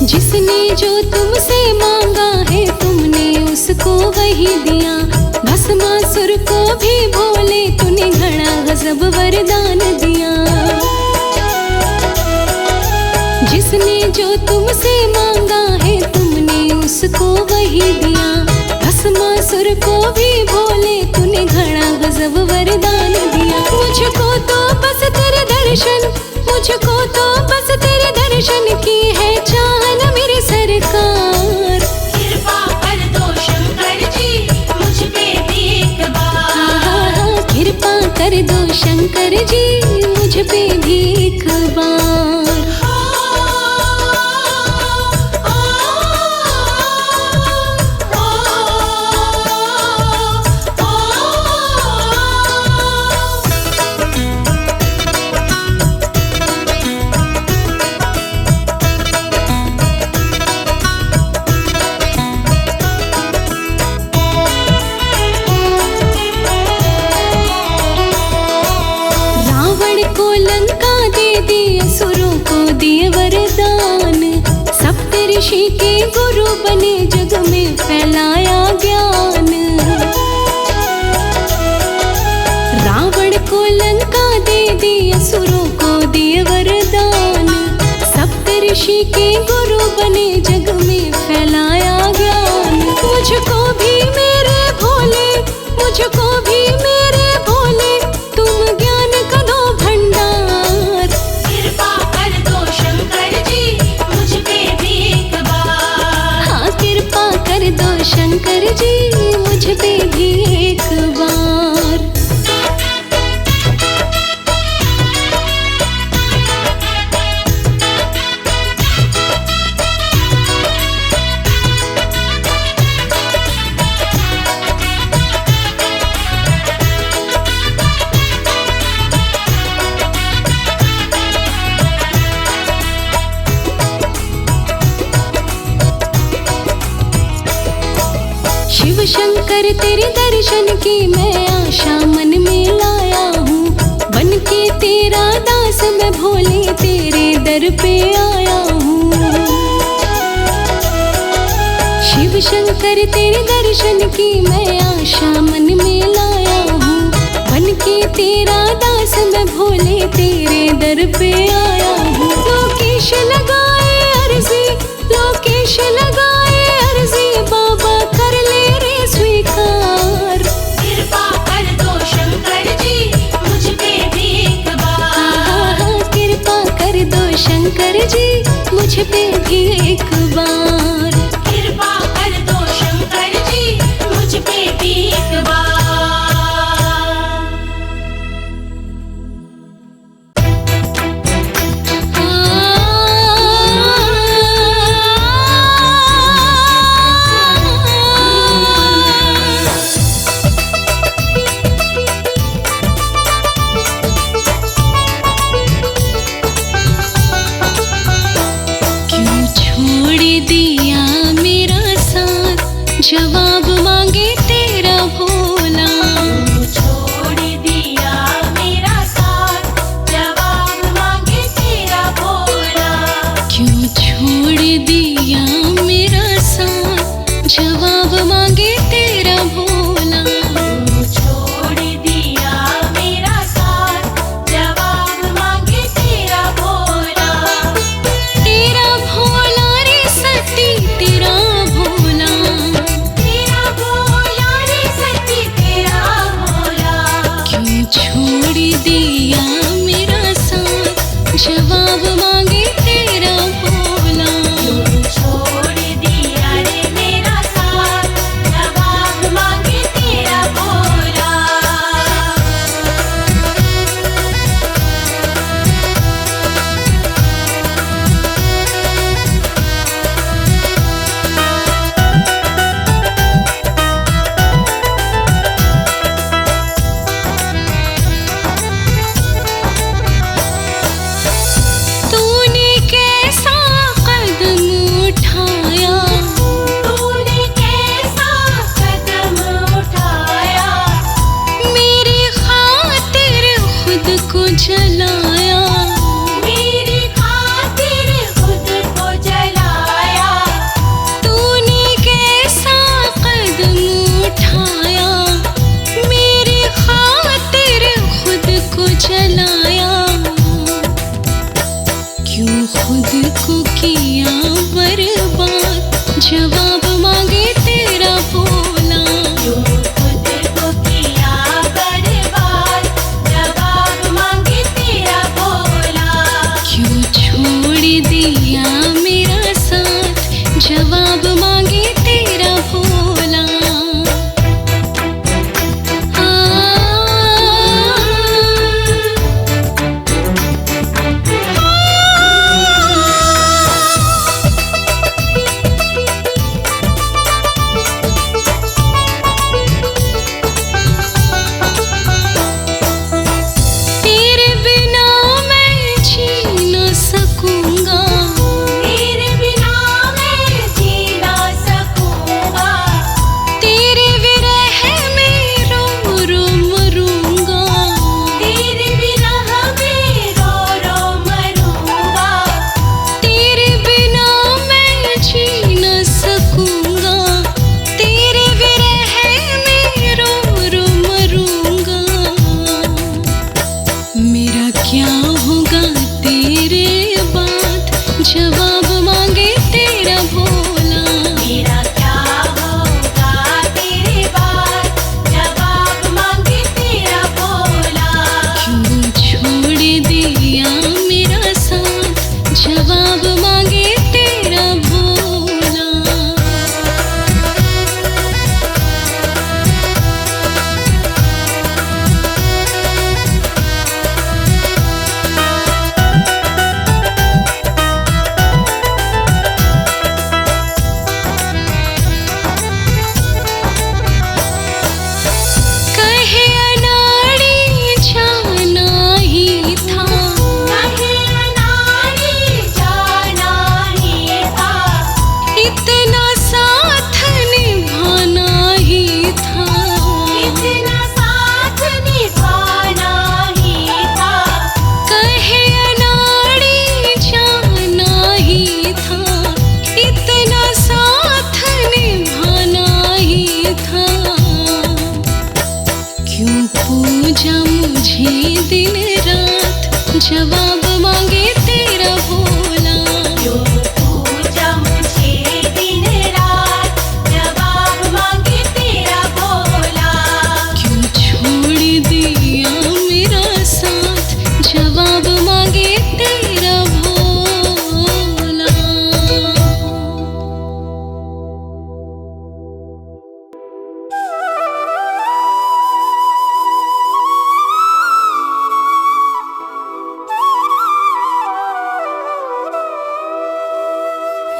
जिसने जो तुमसे मांगा है तुमने उसको वही दिया, भस्मासुर को भी भोले तूने घड़ा गजब वरदान दिया। जिसने जो तुमसे मांगा है तुमने उसको वही दिया, भस्मासुर को भी भोले तूने घड़ा गजब वरदान दिया। मुझको तो बस तेरे दर्शन, मुझको तो बस तेरे दर्शन की है चाहत मेरी सरकार। कृपा कर दो शंकर जी मुझ पे भी एक बार। कृपा कर दो शंकर जी मुझ पे भी एक बार। रावण को लंका दे दी, असुरों को दिए वरदान, सप्तऋषि के गुरु बने जग में फैलाया ज्ञान। रावण को लंका दे दी, असुरों को दिए वरदान, सप्तऋषि के गुरु बने जग में फैलाया ज्ञान। मुझको भी मेरे भोले, मुझको भी मेरे भोले तुम ज्ञान का दो भंडार। कृपा कर दो शंकर जी मुझ पे भी एक बार। हाँ कृपा कर दो शंकर जी मुझ पे भी एक बार। शिव शंकर तेरे दर्शन की मैं आशा मन में लाया हूँ, बन के तेरा दास मैं भोले तेरे दर पे आया हूँ। शिव शंकर तेरे दर्शन की मैं आशा मन में लाया हूँ, बन के तेरा दास मैं भोले तेरे दर पे आया हूँ। लोकेश लगाए अर्जी, लोकेश लगाए अर्जी बाबा कर ले रे स्वीकार। कृपा कर दो शंकर जी मुझ पे भी एक बार। कृपा कर दो शंकर जी मुझ पे भी एक बार। कृपा कर दो शंकर जी मुझ पे भी एक बार। क्यों छोड़ दिया मेरा साथ, जवाब मांगे तेरा भोला। छोड़ दिया मेरा साथ, जवाब मांगे तेरा भोला। क्यों छोड़ दिया मेरा साथ, जवाब मांगे तेरा भोला। छोड़ दिया मेरा साथ, जवाब मांगे तेरा भोला। तेरा भोला रे सती तेरा भोला। तेरा भोला रे सती तेरा भोला। क्यों छोड़ दिया मेरा साथ, जवाब मांगे तेरा भोला। छोड़ दिया रे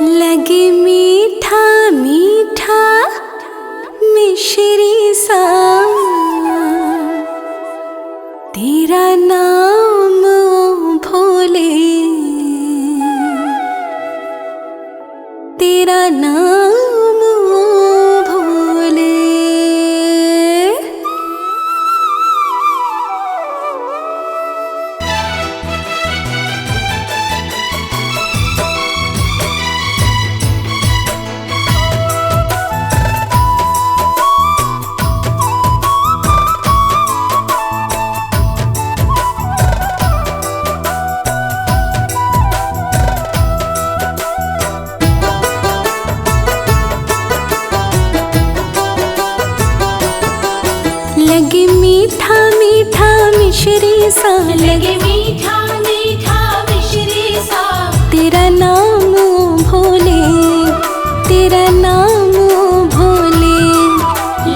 लगे मीठा मीठा मिश्री सा तेरा नाम ओ भोले, तेरा नाम ओ भोले। लगे मीठा मीठा मिश्री सा, लगे मीठा मीठा मिश्री सा तेरा नाम ओ भोले, तेरा नाम ओ भोले।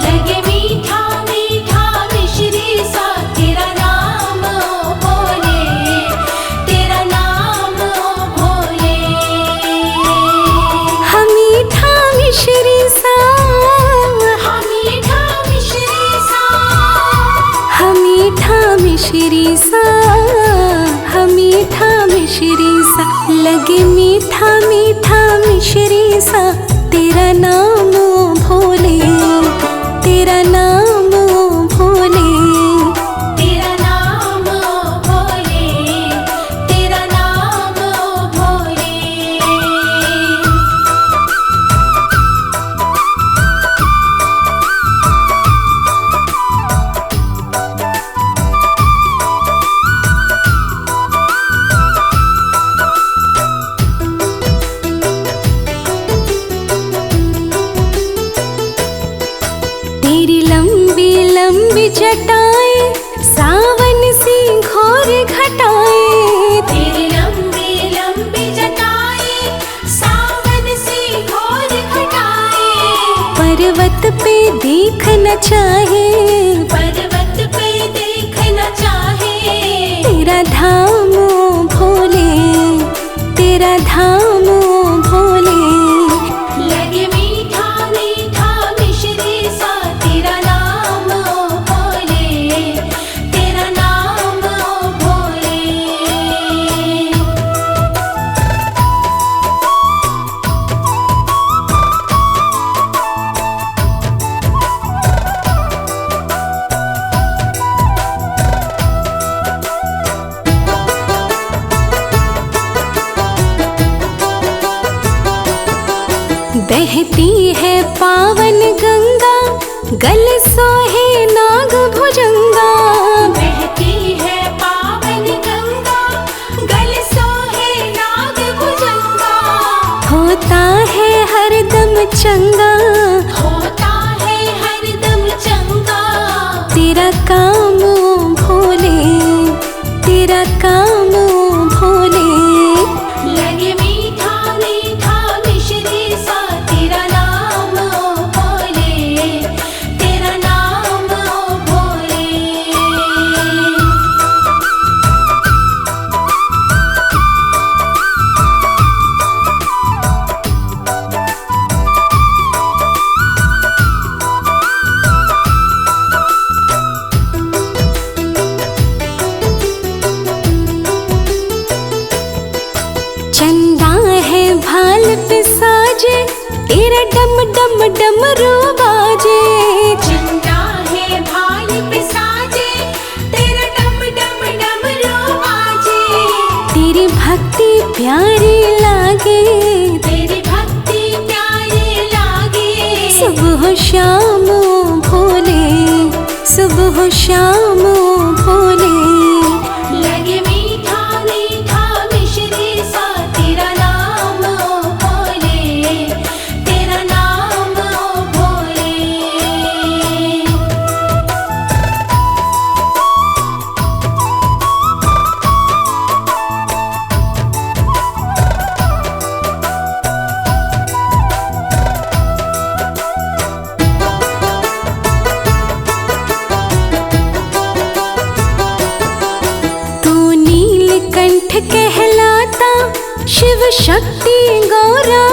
लगे मीठा मीठा मिश्री सा तेरा नाम ओ भोले, तेरा नाम ओ भोले। हम मीठा मिश्री सा, हम मीठा मिश्री सा, हम मीठा मिश्री सा, हम मीठा मिश्री सा। लगे मीठा मीठा मिश्री सा तेरा नाम ओ भोले, तेरा नाम ओ भोले। तेरा नाम ओ भोले, तेरा नाम ओ भोले। तेरी लंबी लंबी जटाएं सावन सी घोर घटाएं, तेरी लंबी लंबी जटाएं सावन सी घोर घटाएं। पर्वत पे देखना चाहे, पर्वत पे देखना चाहे तेरा धाम ओ भोले, तेरा धाम ओ भोले। लगे मीठा मीठा मिश्री सा तेरा नाम ओ भोले, तेरा नाम ओ भोले। बहती है पावन गंगा, गल सोहे नाग भुजंगा। बहती है पावन गंगा, गल सोहे नाग भुजंगा। होता है हरदम चंगा, होता है हरदम चंगा तेरा काम ओ भोले, तेरा काम ओ भोले। लगे मीठा मीठा मिश्री सा तेरा नाम ओ भोले, तेरा नाम ओ भोले। चंदा है भाल पे साजे तेरा डम डम डमरू बाजे। चंदा है भाल पे साजे तेरा डम डम डमरू बाजे। तेरी भक्ति प्यारी लागे, तेरी भक्ति प्यारी लागे सुबह शाम ओ भोले, सुबह शाम ओ भोले। लगे मीठा मीठा मिश्री सा तेरा नाम ओ भोले, तेरा नाम ओ भोले। कहलाता शिव शक्ति गौरा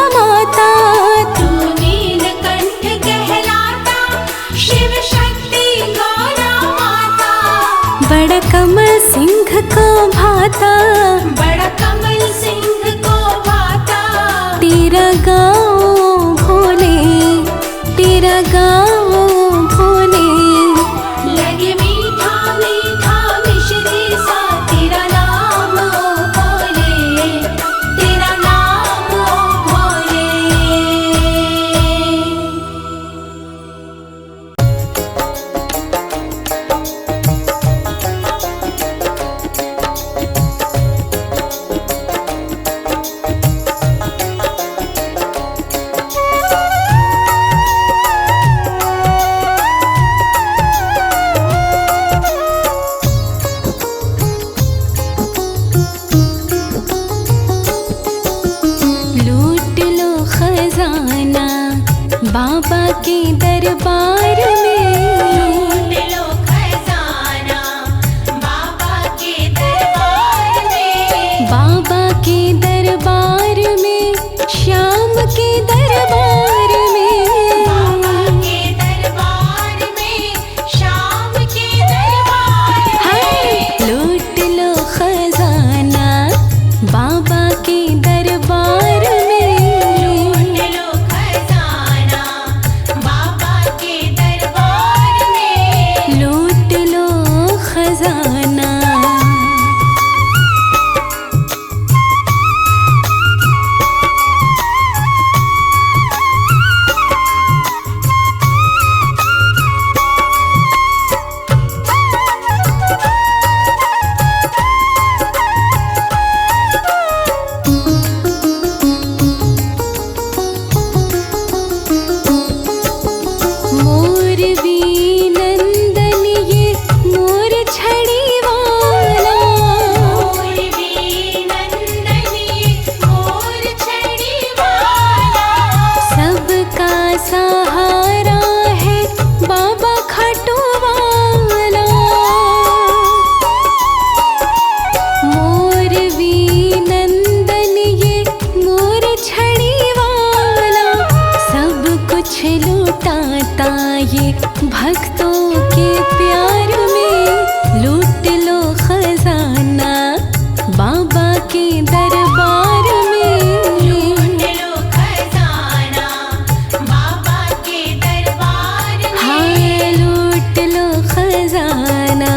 गाओ भोले, तेरा गाओ भोले। लगे मीठा मीठा मिश्री सा तेरा नाम ओ भोले, तेरा नाम ओ भोले। लूट लो खजाना बाबा के दरबार में, लूट लो खजाना बाबा के दरबार में, बाबा के दरबार में, श्याम के दरबार में। बाबा के दरबार में, शाम के दरबार में। लूट लो खजाना बाबा के दरबार में, लूट लो खजाना बाबा के दरबार में, लूट लो खजाना। मोर भी नंदन ये मोर छड़ी वाला, मोर भी नंदनी मोर छड़ी वाला, सबका सहारा है बाबा खाटू वाला। मोर भी नंदन ये मोर छड़ी वाला, सब कुछ लूटाता ये भक्तों के प्यार में। लूट लो खजाना बाबा के दरबार में, लूट लो खजाना बाबा के दरबार में, हाँ लूट लो खजाना।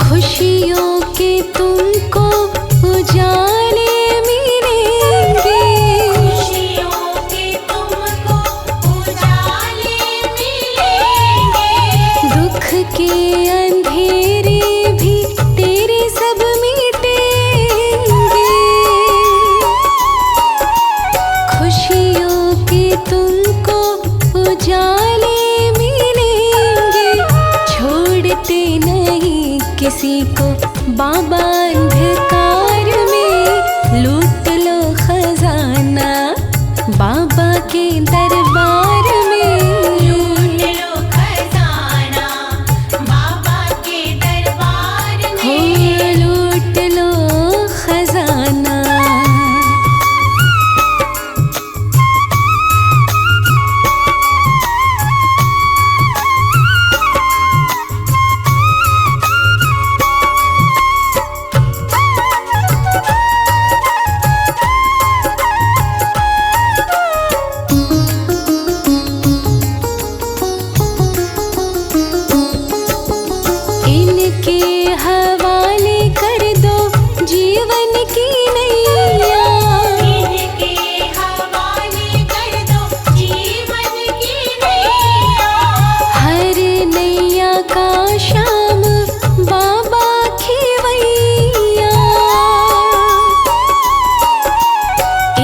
खुशियों के तुमको उजाले मिलेंगे, खुशियों के तुमको उजाले मिलेंगे, दुख के अंधेरे भी तेरे सब मिटेंगे। खुशियों के तुमको उजाले मिलेंगे, छोड़ते नहीं किसी को बाबा अंधकार में। लूट लो खजाना बाबा के दरबार में, लूट लो खजाना बाबा के दरबार हो में, लूट लो खजाना। इनके हवाले कर दो जीवन की नैया, इनके हवाले कर दो जीवन की नैया, हर नैया का श्याम बाबा खिवैया।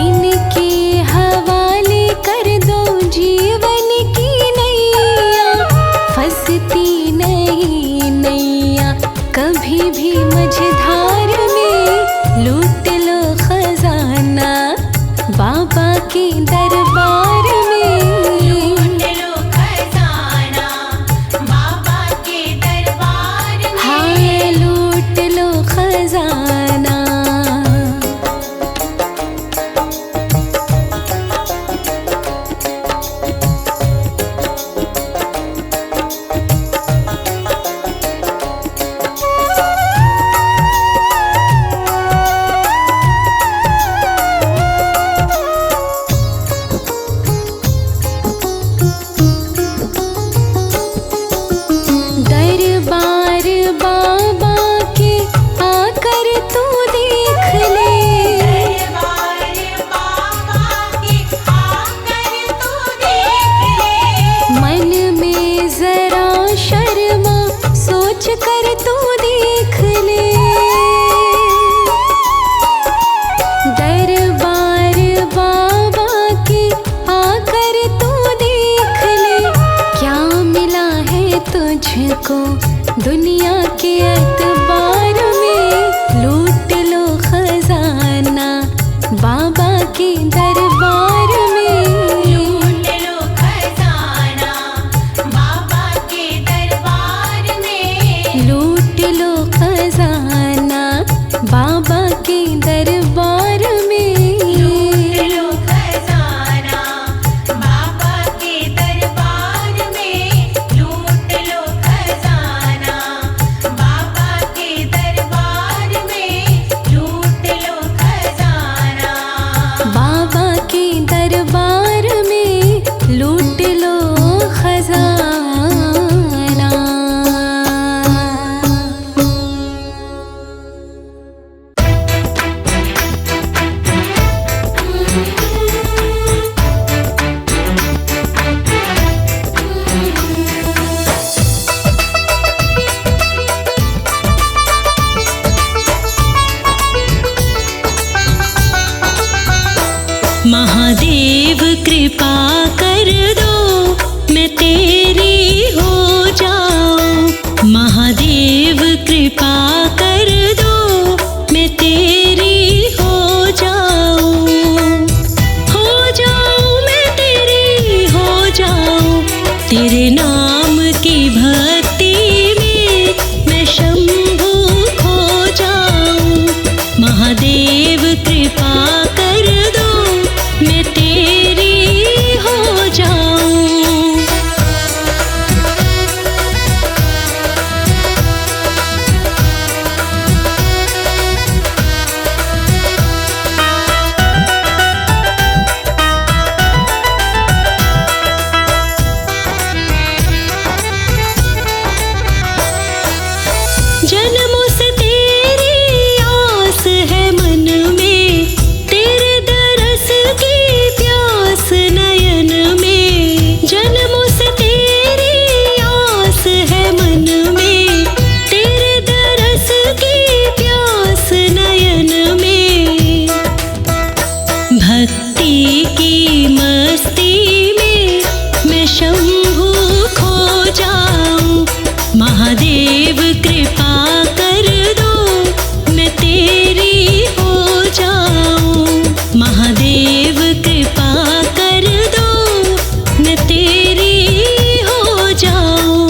इनके हवाले कर दो जीवन की नैया, फंसती नहीं नैया कभी भी मझधार में। लूट लो खजाना बाबा के दरबार में, लूट लो खजाना बाबा मुझको दुनिया के एतबार में। लूट लो खजाना बाबा के दरबार में। लूट लो खजाना बाबा के दरबार में। लूट लो खजाना बाबा के दरबार में। लूट लो खजाना बाबा के दरबार में। लूट लो खजाना बाबा के दरबार में। लूट लो खजाना बाबा के दरबार में लूट लो खजाना। महादेव कृपा कर दो मैं तेरी हो जाऊं। महादेव कृपा कर दो मैं तेरी हो जाऊं। हो जाऊं मैं तेरी हो जाऊं। तेरे नाम की भक्ति में मैं शंभू खो जाऊं। महादेव कृपा कर दो मैं तेरी हो जाऊं। जन्मों से तेरी आस है मन में। तेरे दरस की प्यास नयन में। जन्मों से तेरी आस है मन में। तेरे दरस की प्यास नयन में। भक्ति की मस्ती में मैं शंभू खो जाऊं। महादेव कृपा कर दो मैं तेरी हो जाऊं। महादेव कृपा कर दो मैं तेरी हो जाऊं।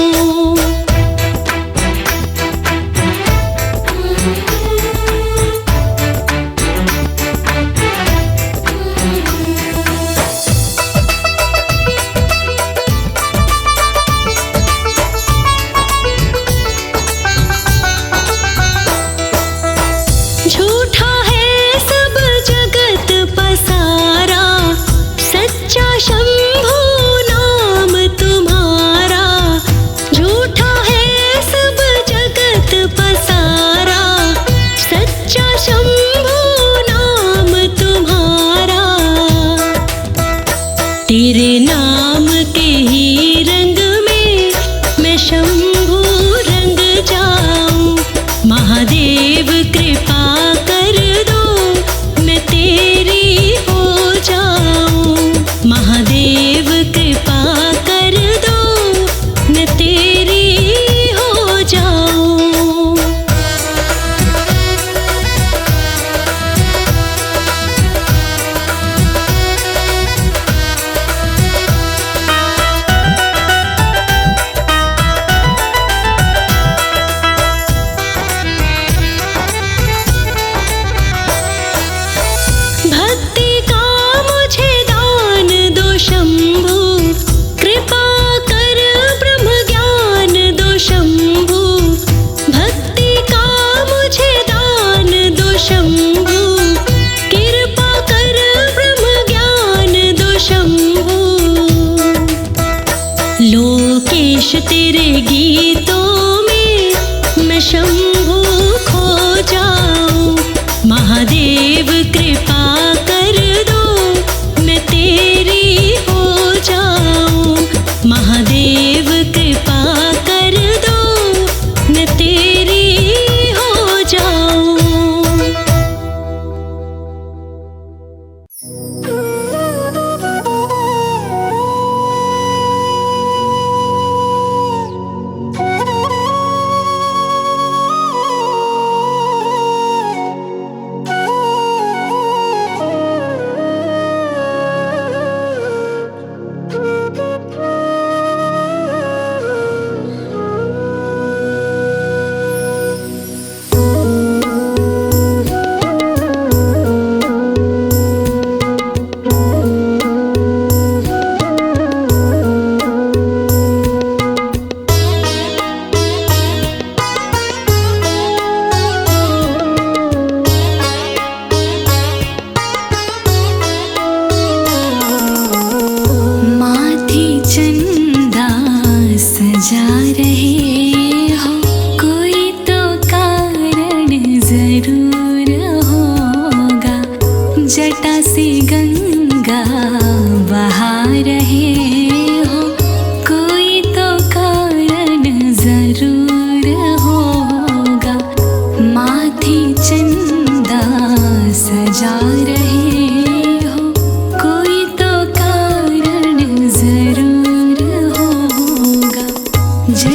झूठा है सब जगत पसारा। सच्चा शंभू नाम तुम्हारा। झूठा है सब जगत पसारा। सच्चा शंभू नाम तुम्हारा। तेरे नाम के ही रंग में मैं शंभू रंग जाऊं। महादेव कृपा कर दो मैं तेरी हो जाऊं। महादेव कृपा कर दो मैं तेरी हो जाऊं। भक्ति का मुझे दान दो शंभू। कृपा कर ब्रह्म ज्ञान दो शंभू। भक्ति का मुझे दान दो शंभू। कृपा कर ब्रह्म ज्ञान दो शंभू। लोकेश तेरे गीतों में मैं शंभू खो जाऊं। महादेव कृपा कर दो मैं तेरी हो जाऊं। महादेव कृपा कर दो मैं तेरी हो जाऊं।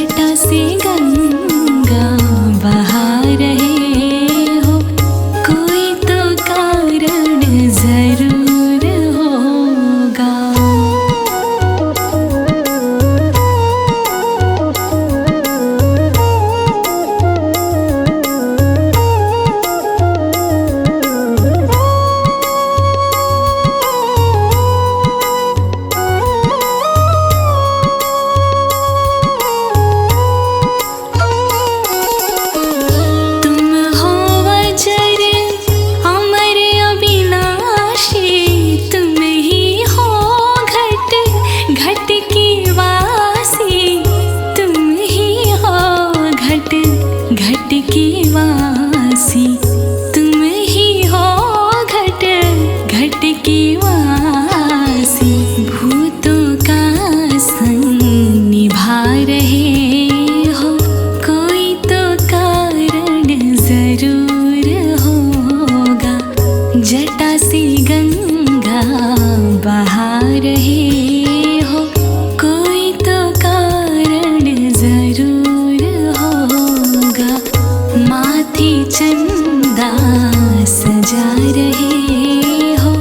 जटा से गंगा बहा रहे हो, कोई तो कारण जरूर होगा। घट के वासी तुम ही हो, घट घट के वासी। भूतों का संग निभा रहे हो, कोई तो कारण जरूर होगा। जटा से गंगा बहा रहे हो, कोई तो कारण जरूर होगा। माथे चंदा सजा रहे हो,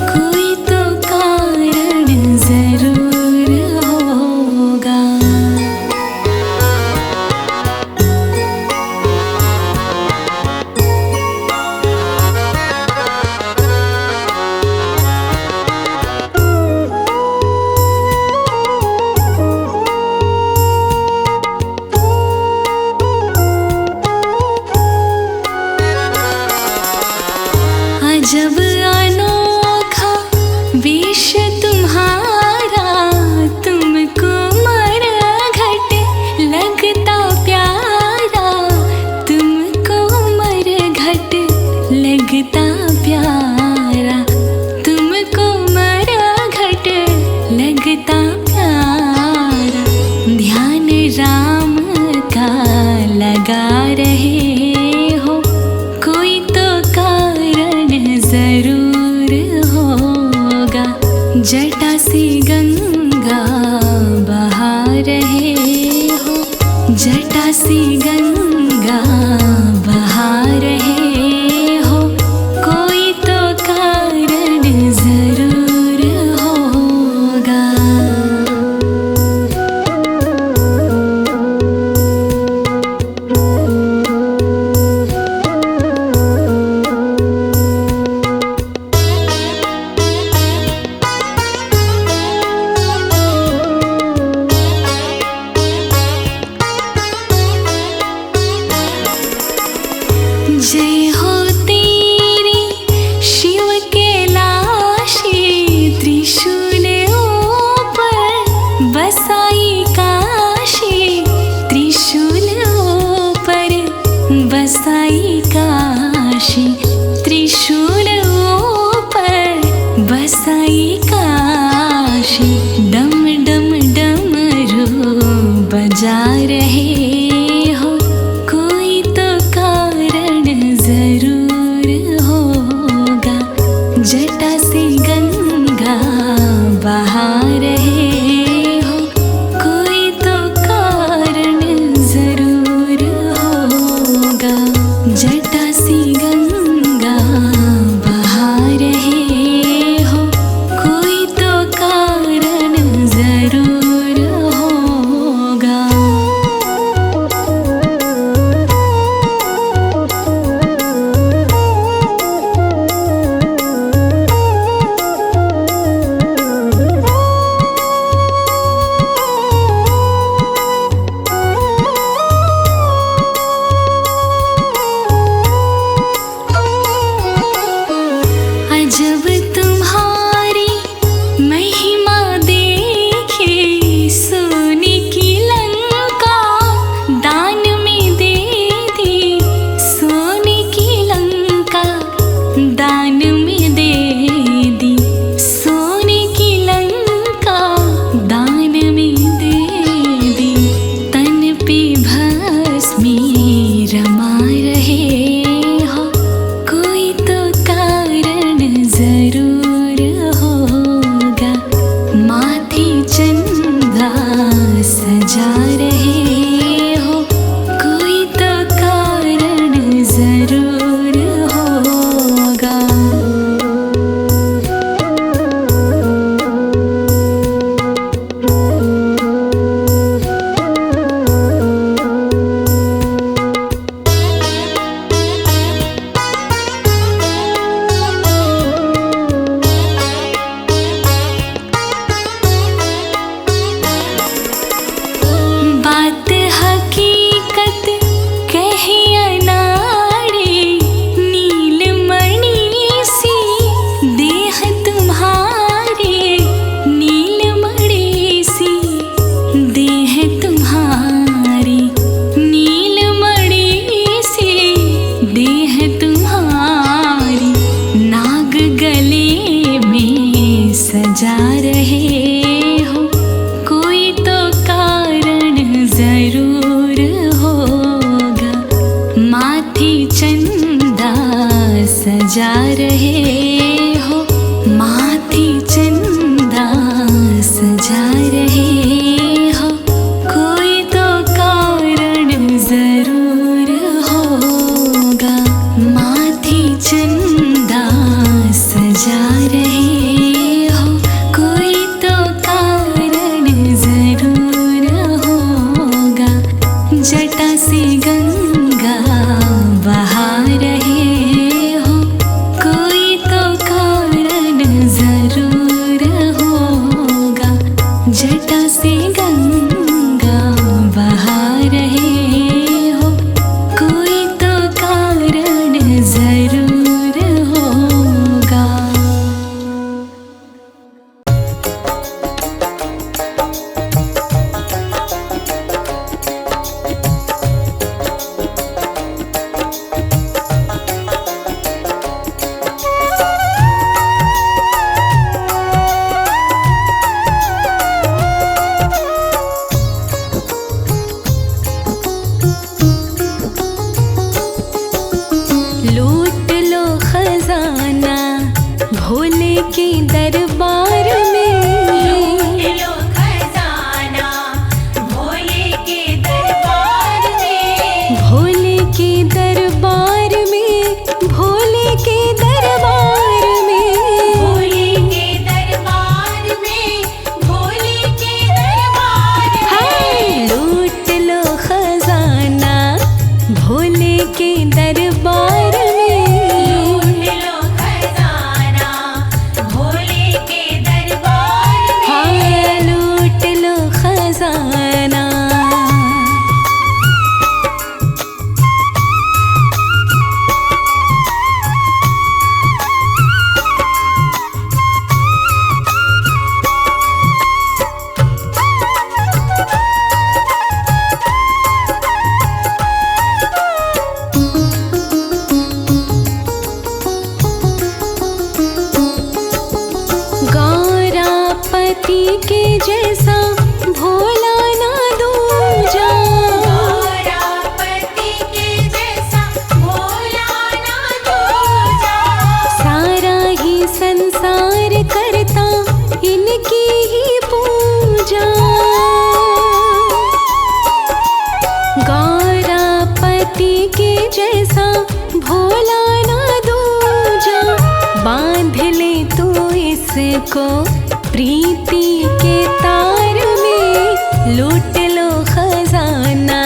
कोई तो कारण जरूर होगा। जब अनोखा वेश तुम्हारा, तुमको मरघट लगता प्यारा, तुमको मरघट लगता प्यारा, तुमको मरघट लगता प्यारा। ध्यान राम का लगा रहे हो, कोई तो कारण जरूर होगा। जटा से गंगा बहा रहे हो, जटा से गंगा बहा रहे हो, कोई तो कारण जरूर होगा। जय हो तेरी शिव कैलाशी, त्रिशूल ऊपर बसाई काशी, त्रिशूल ऊपर बसाई काशी, त्रिशूल ऊपर बसाई काशी। डम डम डमरू बजा रहे हो, कोई तो कारण जरूर होगा। जटा से गंगा बहा रहे हो, कोई तो कारण जरूर होगा। जटा से गंगा बहा रहे हो, कोई तो कारण जरूर होगा। जब तुम्हारी महिमा देखे, सोने की लंका दान में दे दी, सोने की लंका दान में दे दी, सोने की लंका दान में दे दी। तन पे भस्मी रमा रहे हो, कोई तो कारण जरूर होगा। माथे चंदा सजा रहे सजा रहे हो, माथे चंदा सजा रहे हो, कोई तो कारण जरूर होगा। माथे चंदा सजा रहे हो, कोई तो कारण जरूर होगा। जटा से गंगा बहा रहे हो, कोई तो कारण जरूर होगा। जटा से गंगा बहा रहे हो, कोई तो कारण जरूर होगा। लूट लो खजाना भोले के दरबार में, लूट लो खजाना भोले के दरबार में, भोले के दरबार में, भोले के दरबार में, भोले के दरबार में, भोले के दरबार में। हाय लूट लो खजाना भोले के दरबार में, लूट लो खजाना भोले के दरबार में। हाय लूट लो खजाना। गौरापति के जैसा भोला ना दूजा, गौरापति के जैसा भोला ना दूजा। सारा ही संसार करता इनकी ही पूजा। गौरापति के जैसा भोला ना दूजा, बांध ले तू इसको प्रीति के तार में। लूट लो खजाना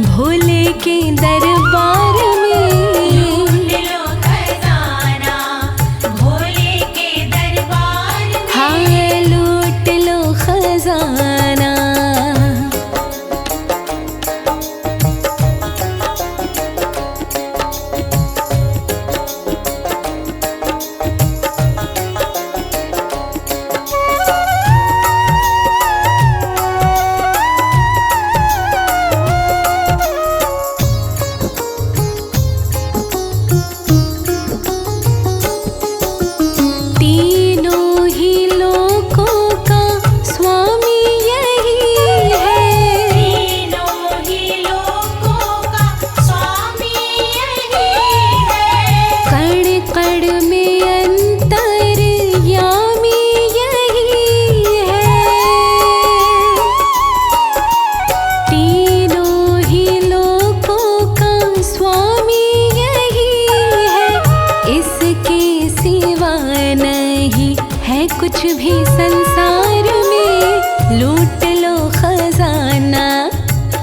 भोले के दरबार में, लूट लो खजाना भोले के दरबार में। हाय लूट लो खजाना। तीनों ही लोकों का स्वामी यही है, तीनों ही लोकों का स्वामी यही है। कण कण में अंतर्यामी यही है। तीनों ही लोकों का स्वामी यही है, इसके सिवा नहीं है कुछ भी संसार में। लूट लो खजाना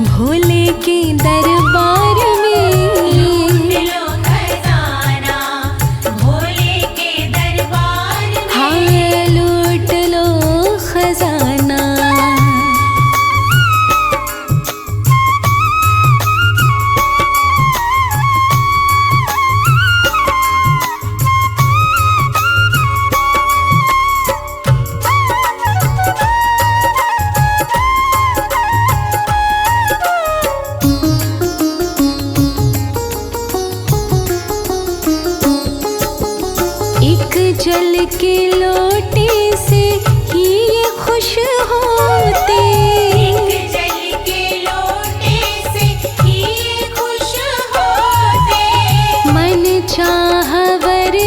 भोले के दरबार में, लूट लो खजाना भोले के दरबार में। हाय लूट लो खजाना। एक जल के लोटे से ही ये खुश होते, एक जल के लोटे से ही खुश होते। मन चाह वर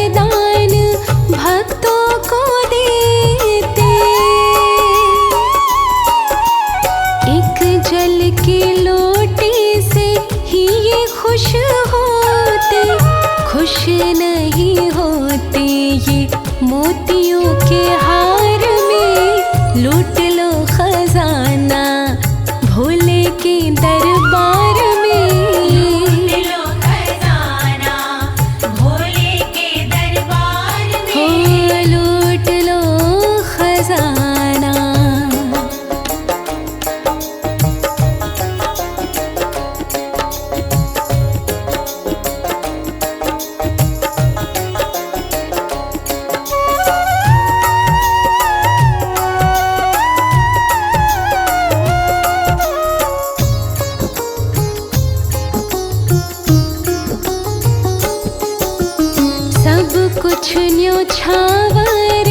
न्योछावर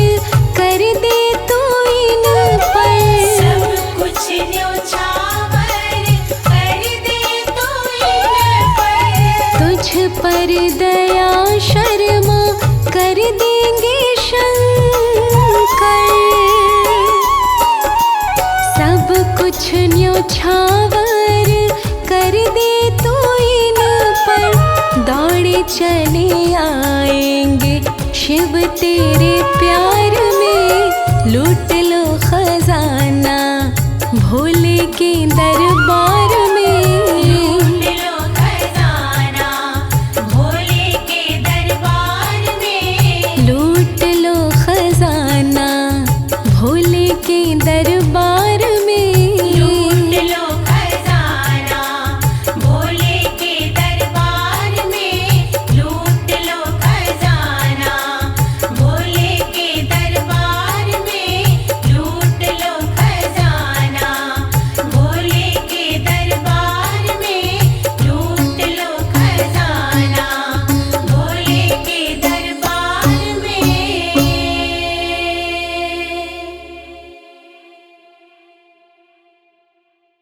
कर दे तू इन पर। सब कुछ न्योछावर कर दे तू इन पर। तुझ पर दया शर्मा कर देंगे शंकर। सब कुछ न्योछावर कर दे तू इन पर। दौड़े चले आएंगे शिव तेरे प्यार में। लूट लो खजाना भोले के दरबार में। लूट लो खजाना भोले के दरबार में। लूट लो खजाना भोले के दरबार